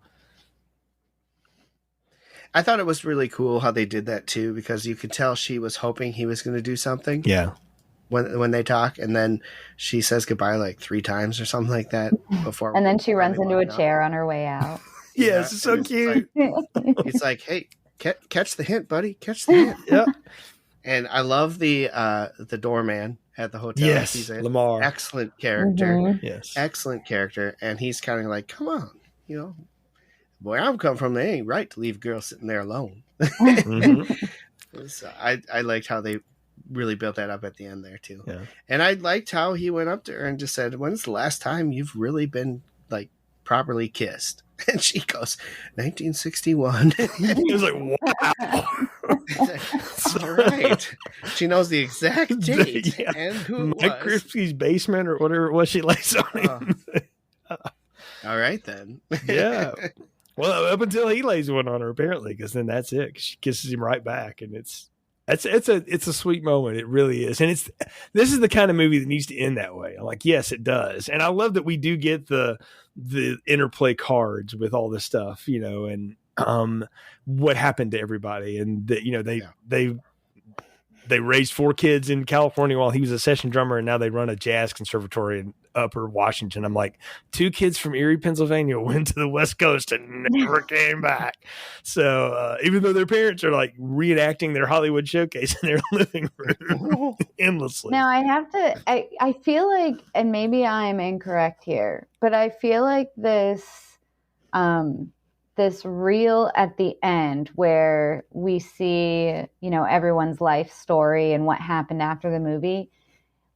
I thought it was really cool how they did that too, because you could tell she was hoping he was going to do something. Yeah. When they talk, and then she says goodbye like 3 times or something like that before. And then she runs into a chair on her way out. Yes, it's so cute. It's like, hey, catch the hint, buddy. Catch the hint. Yeah. And I love the doorman at the hotel. Yes, he's an Lamar. excellent character. Mm-hmm. Yes. Excellent character. And he's kind of like, come on, where I'm come from, they ain't right to leave girls sitting there alone. Mm-hmm. So I liked how they really built that up at the end there too. Yeah. And I liked how he went up to her and just said, when's the last time you've really been like properly kissed? And she goes, 1961. He was like, wow. All right. She knows the exact date and who it Mike was. Kripke's basement or whatever it was she lays on him. All right then. Yeah. Well, up until he lays one on her, apparently, because then that's it. 'Cause she kisses him right back, and it's a sweet moment. It really is, and this is the kind of movie that needs to end that way. I'm like, yes, it does, and I love that we do get the interplay cards with all this stuff, and what happened to everybody, and that they raised 4 kids in California while he was a session drummer, and now they run a jazz conservatory in Upper Washington. I'm like, 2 kids from Erie, Pennsylvania went to the West Coast and never came back. So even though their parents are like reenacting their Hollywood showcase in their living room endlessly. Now I feel like, and maybe I'm incorrect here, but I feel like this reel at the end where we see, everyone's life story and what happened after the movie,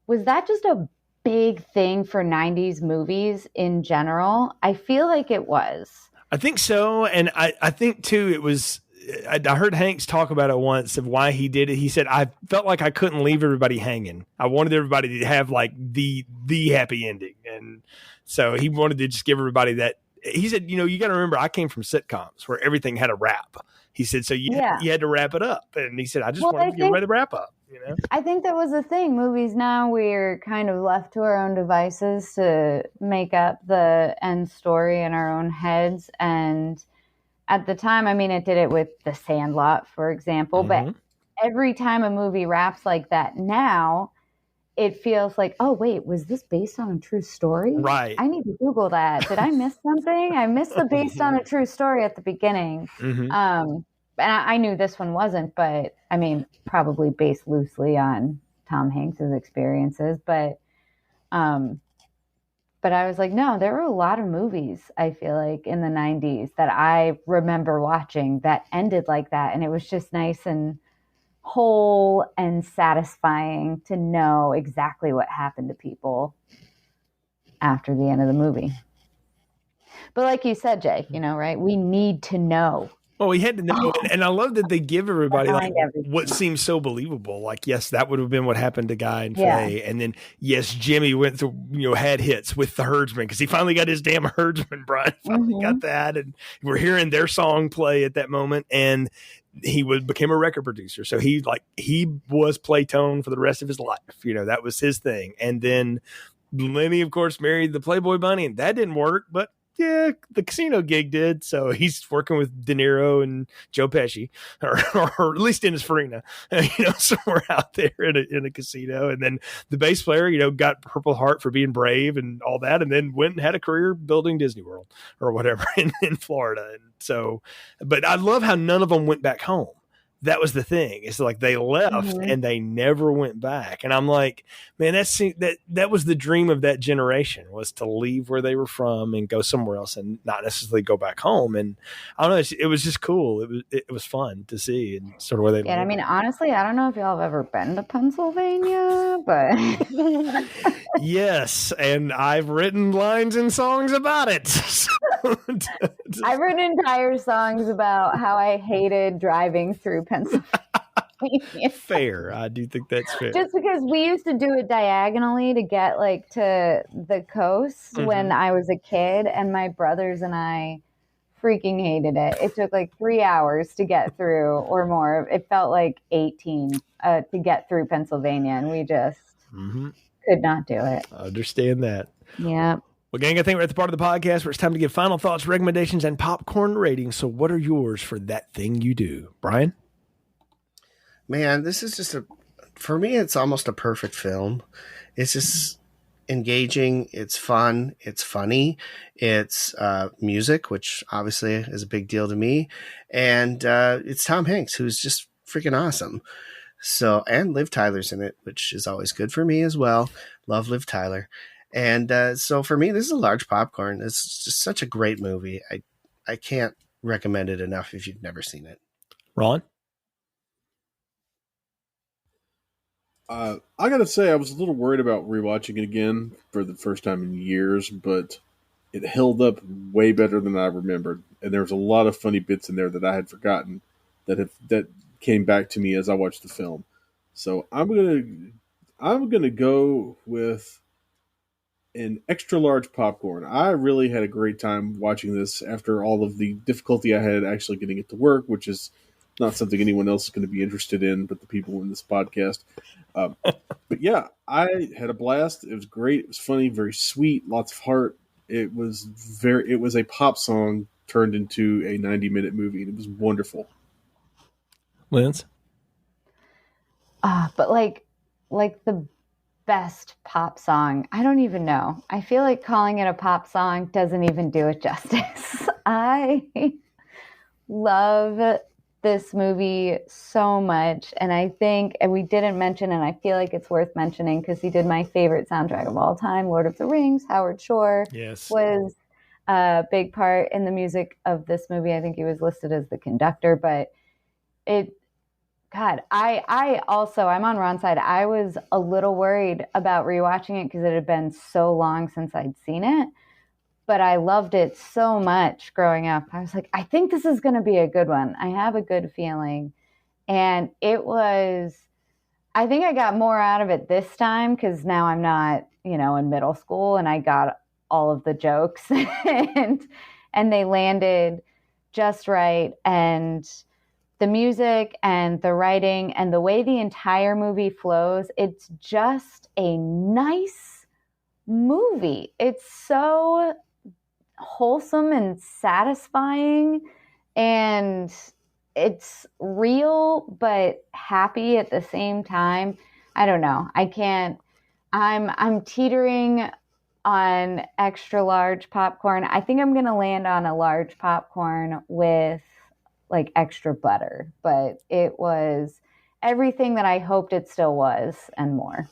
was that just a big thing for 90s movies in general? I feel like it was. I think so. And I think too, it was, I heard Hanks talk about it once of why he did it. He said, I felt like I couldn't leave everybody hanging. I wanted everybody to have like the happy ending. And so he wanted to just give everybody that. He said, you got to remember, I came from sitcoms where everything had a wrap. He said, so you had to wrap it up. And he said, I just wanted to get ready to wrap up. I think that was the thing. Movies now, we're kind of left to our own devices to make up the end story in our own heads. And at the time, it did it with The Sandlot, for example. Mm-hmm. But every time a movie wraps like that now, it feels like, oh, wait, was this based on a true story? Right. I need to Google that. Did I miss something? I missed the based on a true story at the beginning. Mm-hmm. And I knew this one wasn't, but probably based loosely on Tom Hanks's experiences. But I was like, no, there were a lot of movies, I feel like, in the 90s that I remember watching that ended like that. And it was just nice and whole and satisfying to know exactly what happened to people after the end of the movie. But like you said, Jake, right? We need to know. Well, we had to know, and I love that they give everybody like what seems so believable. Like, yes, that would have been what happened to Guy and Faye, and then yes, Jimmy went through, had hits with the Herdsman because he finally got his damn Herdsman. Brian finally got that, and we're hearing their song play at that moment, and he became a record producer. So he was Playtone for the rest of his life. That was his thing, and then Lenny, of course, married the Playboy Bunny, and that didn't work, but yeah, the casino gig did. So he's working with De Niro and Joe Pesci, or at least Dennis Farina, somewhere out there in a casino. And then the bass player, got Purple Heart for being brave and all that, and then went and had a career building Disney World or whatever in Florida. And so, but I love how none of them went back home. That was the thing. It's like they left and they never went back. And I'm like, man, that was the dream of that generation, was to leave where they were from and go somewhere else and not necessarily go back home. And I don't know, it was just cool. It was fun to see and sort of where they. Yeah, I mean, honestly, I don't know if y'all have ever been to Pennsylvania, but yes, and I've written lines and songs about it. I've written entire songs about how I hated driving through Pennsylvania. Fair. I do think that's fair. Just because we used to do it diagonally to get to the coast when I was a kid, and my brothers and I freaking hated it. It took 3 hours to get through or more. It felt like 18 to get through Pennsylvania, and we just could not do it. I understand that. Yeah. Well, gang, I think we're at the part of the podcast where it's time to give final thoughts, recommendations, and popcorn ratings. So what are yours for That Thing You Do? Brian? Man, this is just for me, it's almost a perfect film. It's just engaging. It's fun. It's funny. It's music, which obviously is a big deal to me. And it's Tom Hanks, who's just freaking awesome. So, and Liv Tyler's in it, which is always good for me as well. Love Liv Tyler. And so for me, this is a large popcorn. It's just such a great movie. I can't recommend it enough if you've never seen it. Ron? I got to say, I was a little worried about rewatching it again for the first time in years, but it held up way better than I remembered. And there was a lot of funny bits in there that I had forgotten that came back to me as I watched the film. So I'm gonna go with an extra large popcorn. I really had a great time watching this after all of the difficulty I had actually getting it to work, which is not something anyone else is going to be interested in but the people in this podcast. But yeah, I had a blast. It was great. It was funny, very sweet, lots of heart. It was a pop song turned into a 90-minute movie. It was wonderful. Linz? But like the best pop song, I don't even know. I feel like calling it a pop song doesn't even do it justice. I love this movie so much, and I think, and we didn't mention, and I feel like it's worth mentioning because he did my favorite soundtrack of all time, Lord of the Rings. Howard Shore was a big part in the music of this movie. I think he was listed as the conductor, but I also, I'm on Ron's side. I was a little worried about rewatching it because it had been so long since I'd seen it, but I loved it so much growing up. I was like, I think this is going to be a good one. I have a good feeling. And it was, I think I got more out of it this time because now I'm not, in middle school, and I got all of the jokes and they landed just right. And the music and the writing and the way the entire movie flows, it's just a nice movie. It's so wholesome and satisfying, and it's real but happy at the same time. I don't know. I'm teetering on extra large popcorn. I think I'm going to land on a large popcorn with extra butter, but it was everything that I hoped it still was and more.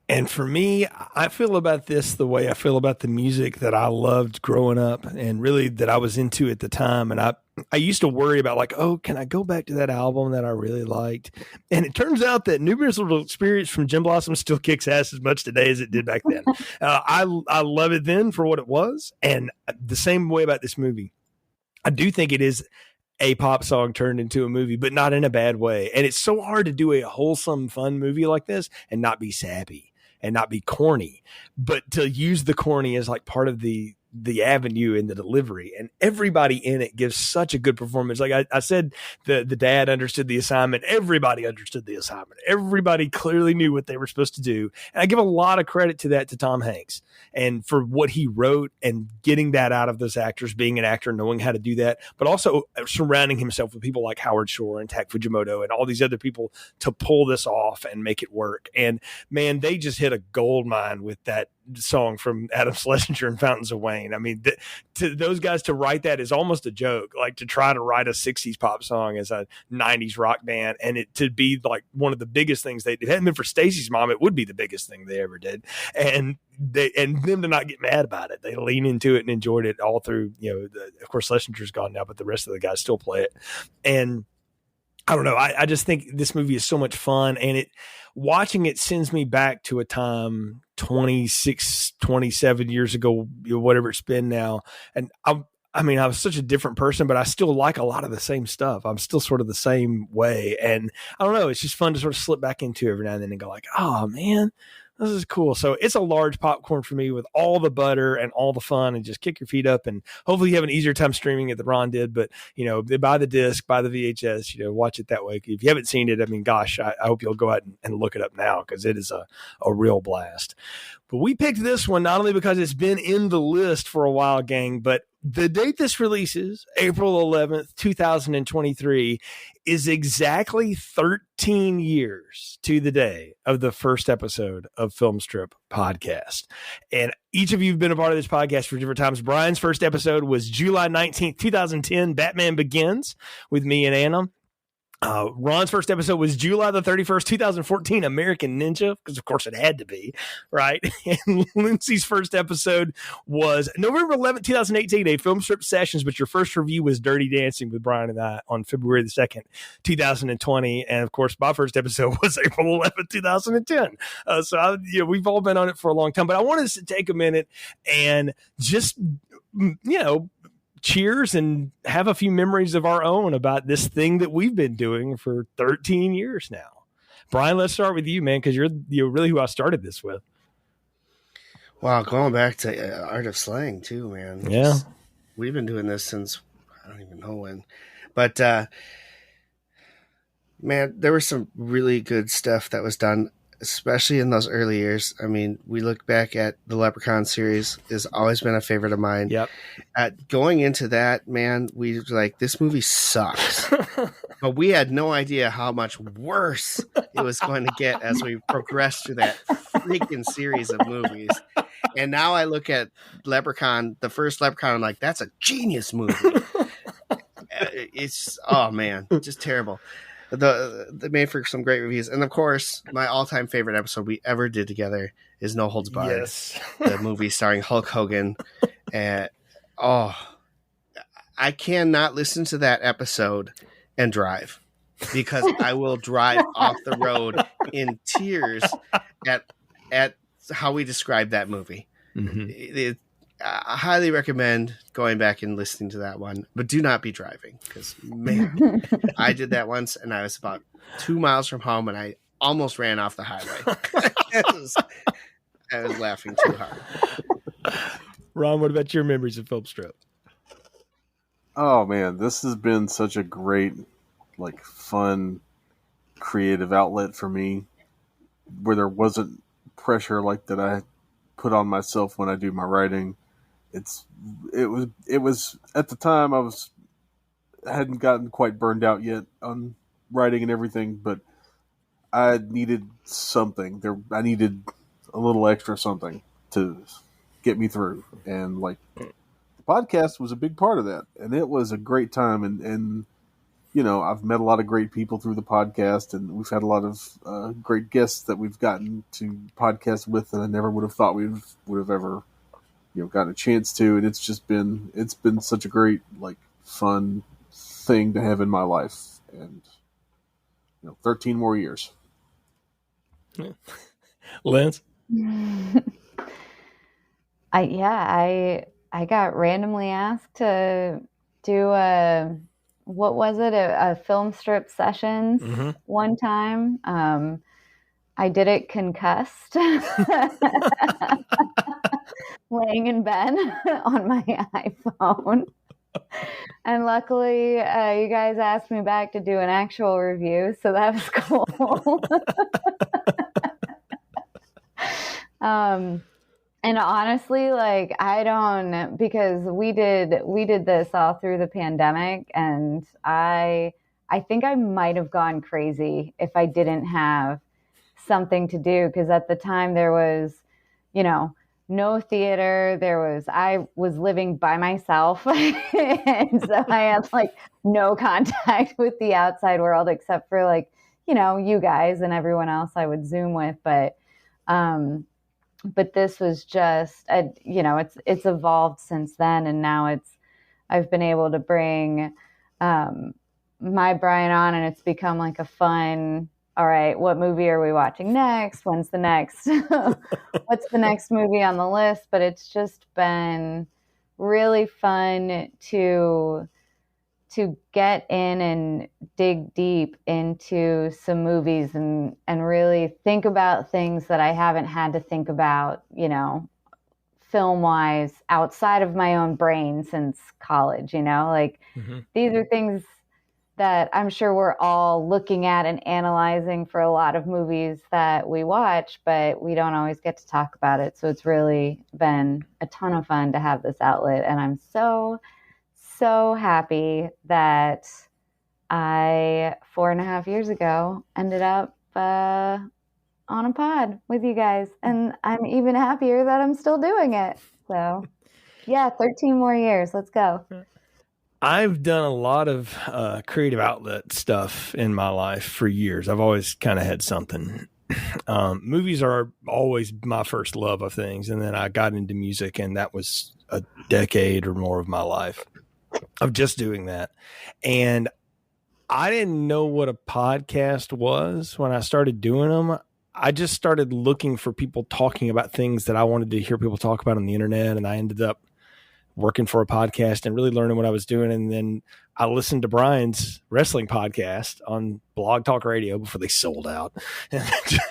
And for me, I feel about this the way I feel about the music that I loved growing up and really that I was into at the time. And I used to worry about can I go back to that album that I really liked? And it turns out that New Musical Experience from Gin Blossom still kicks ass as much today as it did back then. I love it then for what it was. And the same way about this movie. I do think it is a pop song turned into a movie, but not in a bad way. And it's so hard to do a wholesome, fun movie like this and not be sappy and not be corny, but to use the corny as part of the the avenue and the delivery, and everybody in it gives such a good performance. Like I said, the dad understood the assignment. Everybody understood the assignment. Everybody clearly knew what they were supposed to do. And I give a lot of credit to that to Tom Hanks and for what he wrote and getting that out of those actors, being an actor, knowing how to do that, but also surrounding himself with people like Howard Shore and Tak Fujimoto and all these other people to pull this off and make it work. And man, they just hit a gold mine with that song from Adam Schlesinger and Fountains of Wayne. I mean, to those guys to write that is almost a joke, like to try to write a 60s pop song as a 90s rock band and it to be like one of the biggest things if it hadn't been for Stacy's mom, it would be the biggest thing they ever did. And them to not get mad about it. They lean into it and enjoyed it all through, of course, Schlesinger's gone now, but the rest of the guys still play it. And I don't know. I just think this movie is so much fun, and watching it sends me back to a time 26, 27 years ago, whatever it's been now. And I was such a different person, but I still like a lot of the same stuff. I'm still sort of the same way. And I don't know, it's just fun to sort of slip back into every now and then and go like, oh man, this is cool. So it's a large popcorn for me with all the butter and all the fun, and just kick your feet up. And hopefully you have an easier time streaming it than Ron did, but buy the disc, buy the VHS, watch it that way. If you haven't seen it, I mean, gosh, I hope you'll go out and look it up now, because it is a real blast. But we picked this one not only because it's been in the list for a while, gang, but the date this releases, April 11th, 2023, is exactly 13 years to the day of the first episode of Film Strip Podcast. And each of you have been a part of this podcast for different times. Brian's first episode was July 19th, 2010, Batman Begins, with me and Anna. Ron's first episode was July the 31st, 2014, American Ninja, because of course it had to be, right? And Lindsey's first episode was November 11th, 2018, a Film Strip Sessions, but your first review was Dirty Dancing with Brian and I on February the 2nd, 2020. And of course, my first episode was April 11th, 2010. We've all been on it for a long time, but I wanted us to take a minute and just, cheers and have a few memories of our own about this thing that we've been doing for 13 years now. Brian, let's start with you, man, because you're really who I started this with. Wow, going back to Art of Slang too, man. Yeah. We've been doing this since I don't even know when. But man, there was some really good stuff that was done, especially in those early years. I mean, we look back at the Leprechaun series, has always been a favorite of mine. Yep. Going into that, man, we were like, this movie sucks. But we had no idea how much worse it was going to get as we progressed through that freaking series of movies. And now I look at Leprechaun, the first Leprechaun, I'm like, that's a genius movie. It's, oh man, just terrible. They made for some great reviews. And of course, my all-time favorite episode we ever did together is No Holds Barred. Yes. The movie starring Hulk Hogan. And I cannot listen to that episode and drive, because I will drive off the road in tears at how we describe that movie. Mm-hmm. I highly recommend going back and listening to that one, but do not be driving, because man, I did that once and I was about 2 miles from home and I almost ran off the highway. I was laughing too hard. Ron, what about your memories of Film Strip? Oh man, this has been such a great, fun, creative outlet for me, where there wasn't pressure like that I put on myself when I do my writing. It was at the time I hadn't gotten quite burned out yet on writing and everything, but I needed something. I needed a little extra something to get me through, and the podcast was a big part of that, and it was a great time. And I've met a lot of great people through the podcast, and we've had a lot of great guests that we've gotten to podcast with, and I never would have thought we would have ever gotten a chance to. And it's been such a great fun thing to have in my life, and 13 more years. Linz? I got randomly asked to do a Film Strip Sessions one time. I did it concussed. laying in bed on my iPhone. And luckily, you guys asked me back to do an actual review, so that was cool. And honestly, like because we did this all through the pandemic, and I think I might have gone crazy if I didn't have something to do, because at the time there was, no theater. I was living by myself, and so I had like no contact with the outside world except for like, you guys and everyone else I would Zoom with, but this was just, it's evolved since then. And now I've been able to bring my Brian on, and it's become like a fun, all right, what movie are we watching next? What's the next movie on the list? But it's just been really fun to get in and dig deep into some movies and really think about things that I haven't had to think about, film wise outside of my own brain since college, These are things that I'm sure we're all looking at and analyzing for a lot of movies that we watch, but we don't always get to talk about it. So it's really been a ton of fun to have this outlet. And I'm so happy that I 4.5 years ago ended up on a pod with you guys, and I'm even happier that I'm still doing it. So yeah, 13 more years. Let's go. I've done a lot of creative outlet stuff in my life for years. I've always kind of had something. Movies are always my first love of things, and then I got into music, and that was a decade or more of my life of just doing that. And I didn't know what a podcast was when I started doing them. I just started looking for people talking about things that I wanted to hear people talk about on the internet. And I ended up working for a podcast and really learning what I was doing. And then I listened to Brian's wrestling podcast on Blog Talk Radio before they sold out,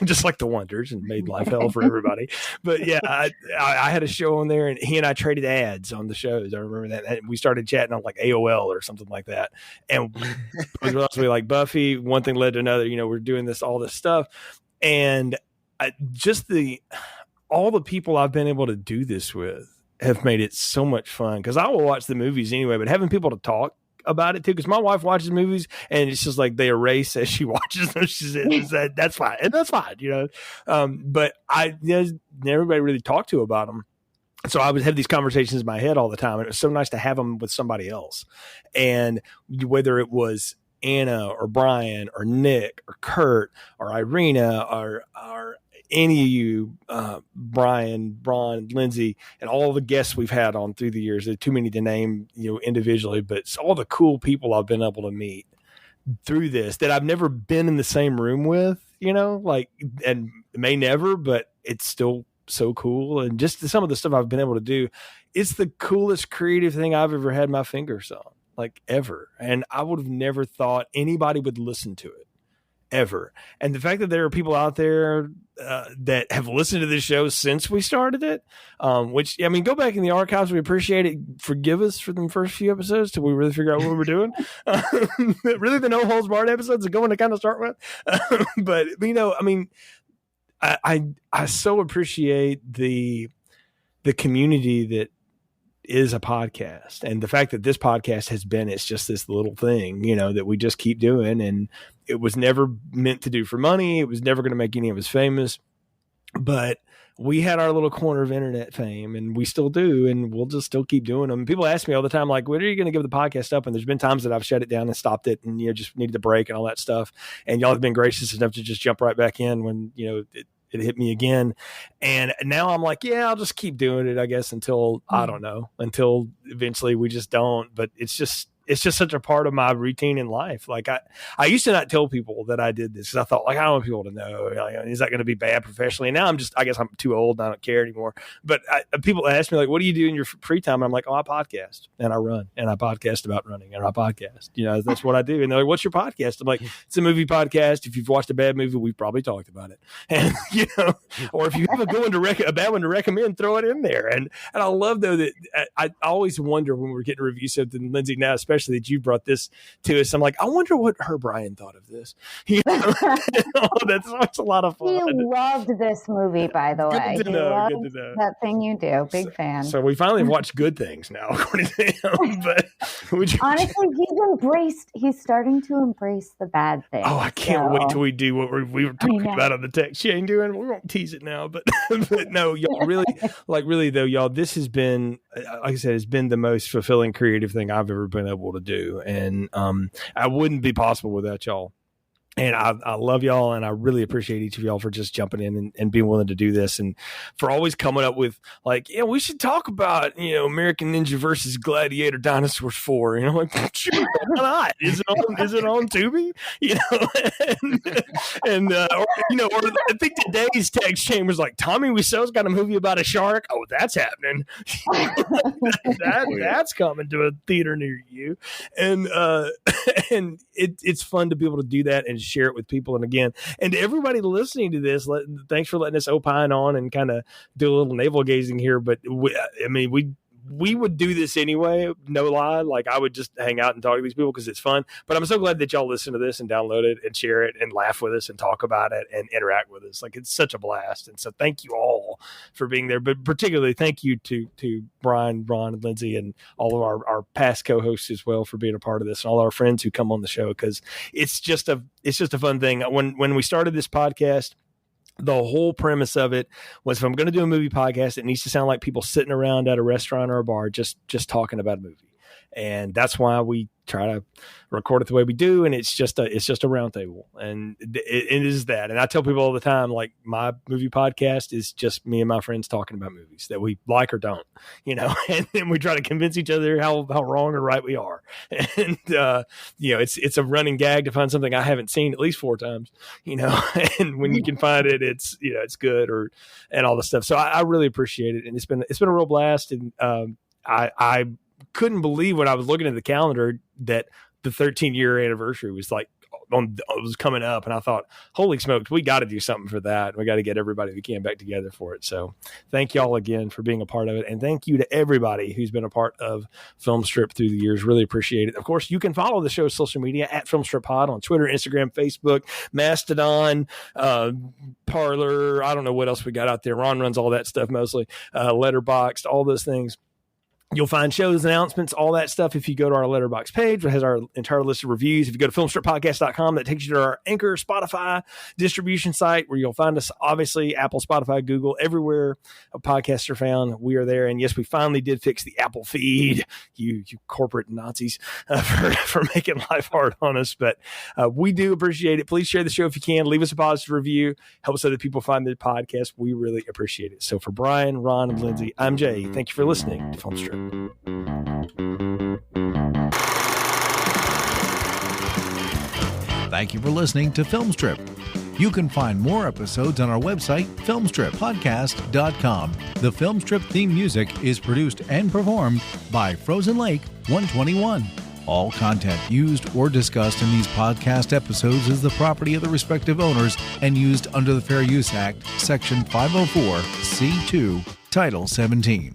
just like the Wonders, and made life hell for everybody. But yeah, I had a show on there, and he and I traded ads on the shows. I remember that. And we started chatting on like AOL or something like that. And it was also like Buffy, one thing led to another, we're doing all this stuff. And all the people I've been able to do this with have made it so much fun, because I will watch the movies anyway, but having people to talk about it too, because my wife watches movies and it's just like they erase as she watches them. She says that's fine, and that's fine, but everybody really talked to about them. So I would have these conversations in my head all the time, and it was so nice to have them with somebody else. And whether it was Anna or Brian or Nick or Kurt or Irina or any of you, Brian, Braun, Lindsey, and all the guests we've had on through the years. There are too many to name, individually, but it's all the cool people I've been able to meet through this that I've never been in the same room with, and may never, but it's still so cool. And just some of the stuff I've been able to do, it's the coolest creative thing I've ever had my fingers on, like ever. And I would have never thought anybody would listen to it. Ever. And the fact that there are people out there that have listened to this show since we started it, which, go back in the archives. We appreciate it. Forgive us for the first few episodes till we really figure out what we're doing. Really, the No Holds Barred episodes are going to kind of start with. But, I so appreciate the community that is a podcast, and the fact that this podcast has been, it's just this little thing, that we just keep doing. And it was never meant to do for money. It was never going to make any of us famous, but we had our little corner of internet fame, and we still do, and we'll just still keep doing them. People ask me all the time, like, when are you going to give the podcast up? And there's been times that I've shut it down and stopped it, and, just needed a break and all that stuff. And y'all have been gracious enough to just jump right back in when, it hit me again. And now I'm like, yeah, I'll just keep doing it, I guess, until, I don't know, until eventually we just don't. But it's just it's just such a part of my routine in life. Like I used to not tell people that I did this because I thought, like, I don't want people to know. Like, is that going to be bad professionally? And now I guess I'm too old and I don't care anymore. But people ask me, like, what do you do in your free time? And I'm like, oh, I podcast and I run and I podcast about running and I podcast. That's what I do. And they're like, what's your podcast? I'm like, it's a movie podcast. If you've watched a bad movie, we've probably talked about it. And, or if you have a good one a bad one to recommend, throw it in there. And I love, though, that I always wonder when we're getting to review something, Lindsey, now, especially that you brought this to us. I'm like, I wonder what Brian thought of this. That's a lot of fun. He loved this movie, by the way. Good to know. That thing you do. Big fan. So we finally watched good things now, according to him. But honestly, he's starting to embrace the bad things. Oh, I can't wait till we do what we were talking about on the text chain doing. We won't tease it now, but no, y'all really though, y'all, this has been, like I said, it's been the most fulfilling creative thing I've ever been able to do. And I wouldn't be possible without y'all. And I love y'all, and I really appreciate each of y'all for just jumping in and being willing to do this, and for always coming up with, like, we should talk about, American Ninja versus Gladiator Dinosaurs 4. Like, sure, why not? Is it on Tubi? Or I think today's text chain was like, Tommy Wiseau's got a movie about a shark. Oh, that's happening. That's coming to a theater near you, and it's fun to be able to do that and share it with people. And again, and to everybody listening to this, thanks for letting us opine on and kind of do a little navel gazing here. But we would do this anyway, no lie. Like, I would just hang out and talk to these people because it's fun. But I'm so glad that y'all listen to this and download it and share it and laugh with us and talk about it and interact with us. Like, it's such a blast. And so thank you all for being there. But particularly thank you to Brian, Ron, and Lindsey, and all of our past co-hosts as well for being a part of this, and all our friends who come on the show, because it's just a fun thing. When we started this podcast, the whole premise of it was, if I'm going to do a movie podcast, it needs to sound like people sitting around at a restaurant or a bar just talking about a movie. And that's why we try to record it the way we do. And it's just a round table, and it is that. And I tell people all the time, like, my movie podcast is just me and my friends talking about movies that we like or don't, and then we try to convince each other how wrong or right we are. And, it's a running gag to find something I haven't seen at least 4 times, and when you can find it, it's good, and all the stuff. So I really appreciate it. And it's been a real blast. And I couldn't believe when I was looking at the calendar that the 13-year anniversary was was coming up, and I thought, holy smokes, we got to do something for that. We got to get everybody we can back together for it. So thank y'all again for being a part of it, and thank you to everybody who's been a part of Film Strip through the years. Really appreciate it. Of course, you can follow the show's social media at Film Strip Pod on Twitter, Instagram, Facebook, Mastodon, Parler. I don't know what else we got out there. Ron runs all that stuff mostly. Letterboxd, all those things. You'll find shows, announcements, all that stuff if you go to our Letterboxd page, which has our entire list of reviews. If you go to filmstrippodcast.com, that takes you to our Anchor, Spotify distribution site, where you'll find us, obviously, Apple, Spotify, Google, everywhere podcasts are found. We are there. And yes, we finally did fix the Apple feed, you corporate Nazis, for making life hard on us. But we do appreciate it. Please share the show if you can. Leave us a positive review. Helps other people find the podcast. We really appreciate it. So for Brian, Ron, and Lindsey, I'm Jay. Thank you for listening to Film Strip. Thank you for listening to Film Strip. You can find more episodes on our website, filmstrippodcast.com. The Film Strip theme music is produced and performed by Frozen Lake 121. All content used or discussed in these podcast episodes is the property of the respective owners and used under the Fair Use Act, Section 504, C2, Title 17.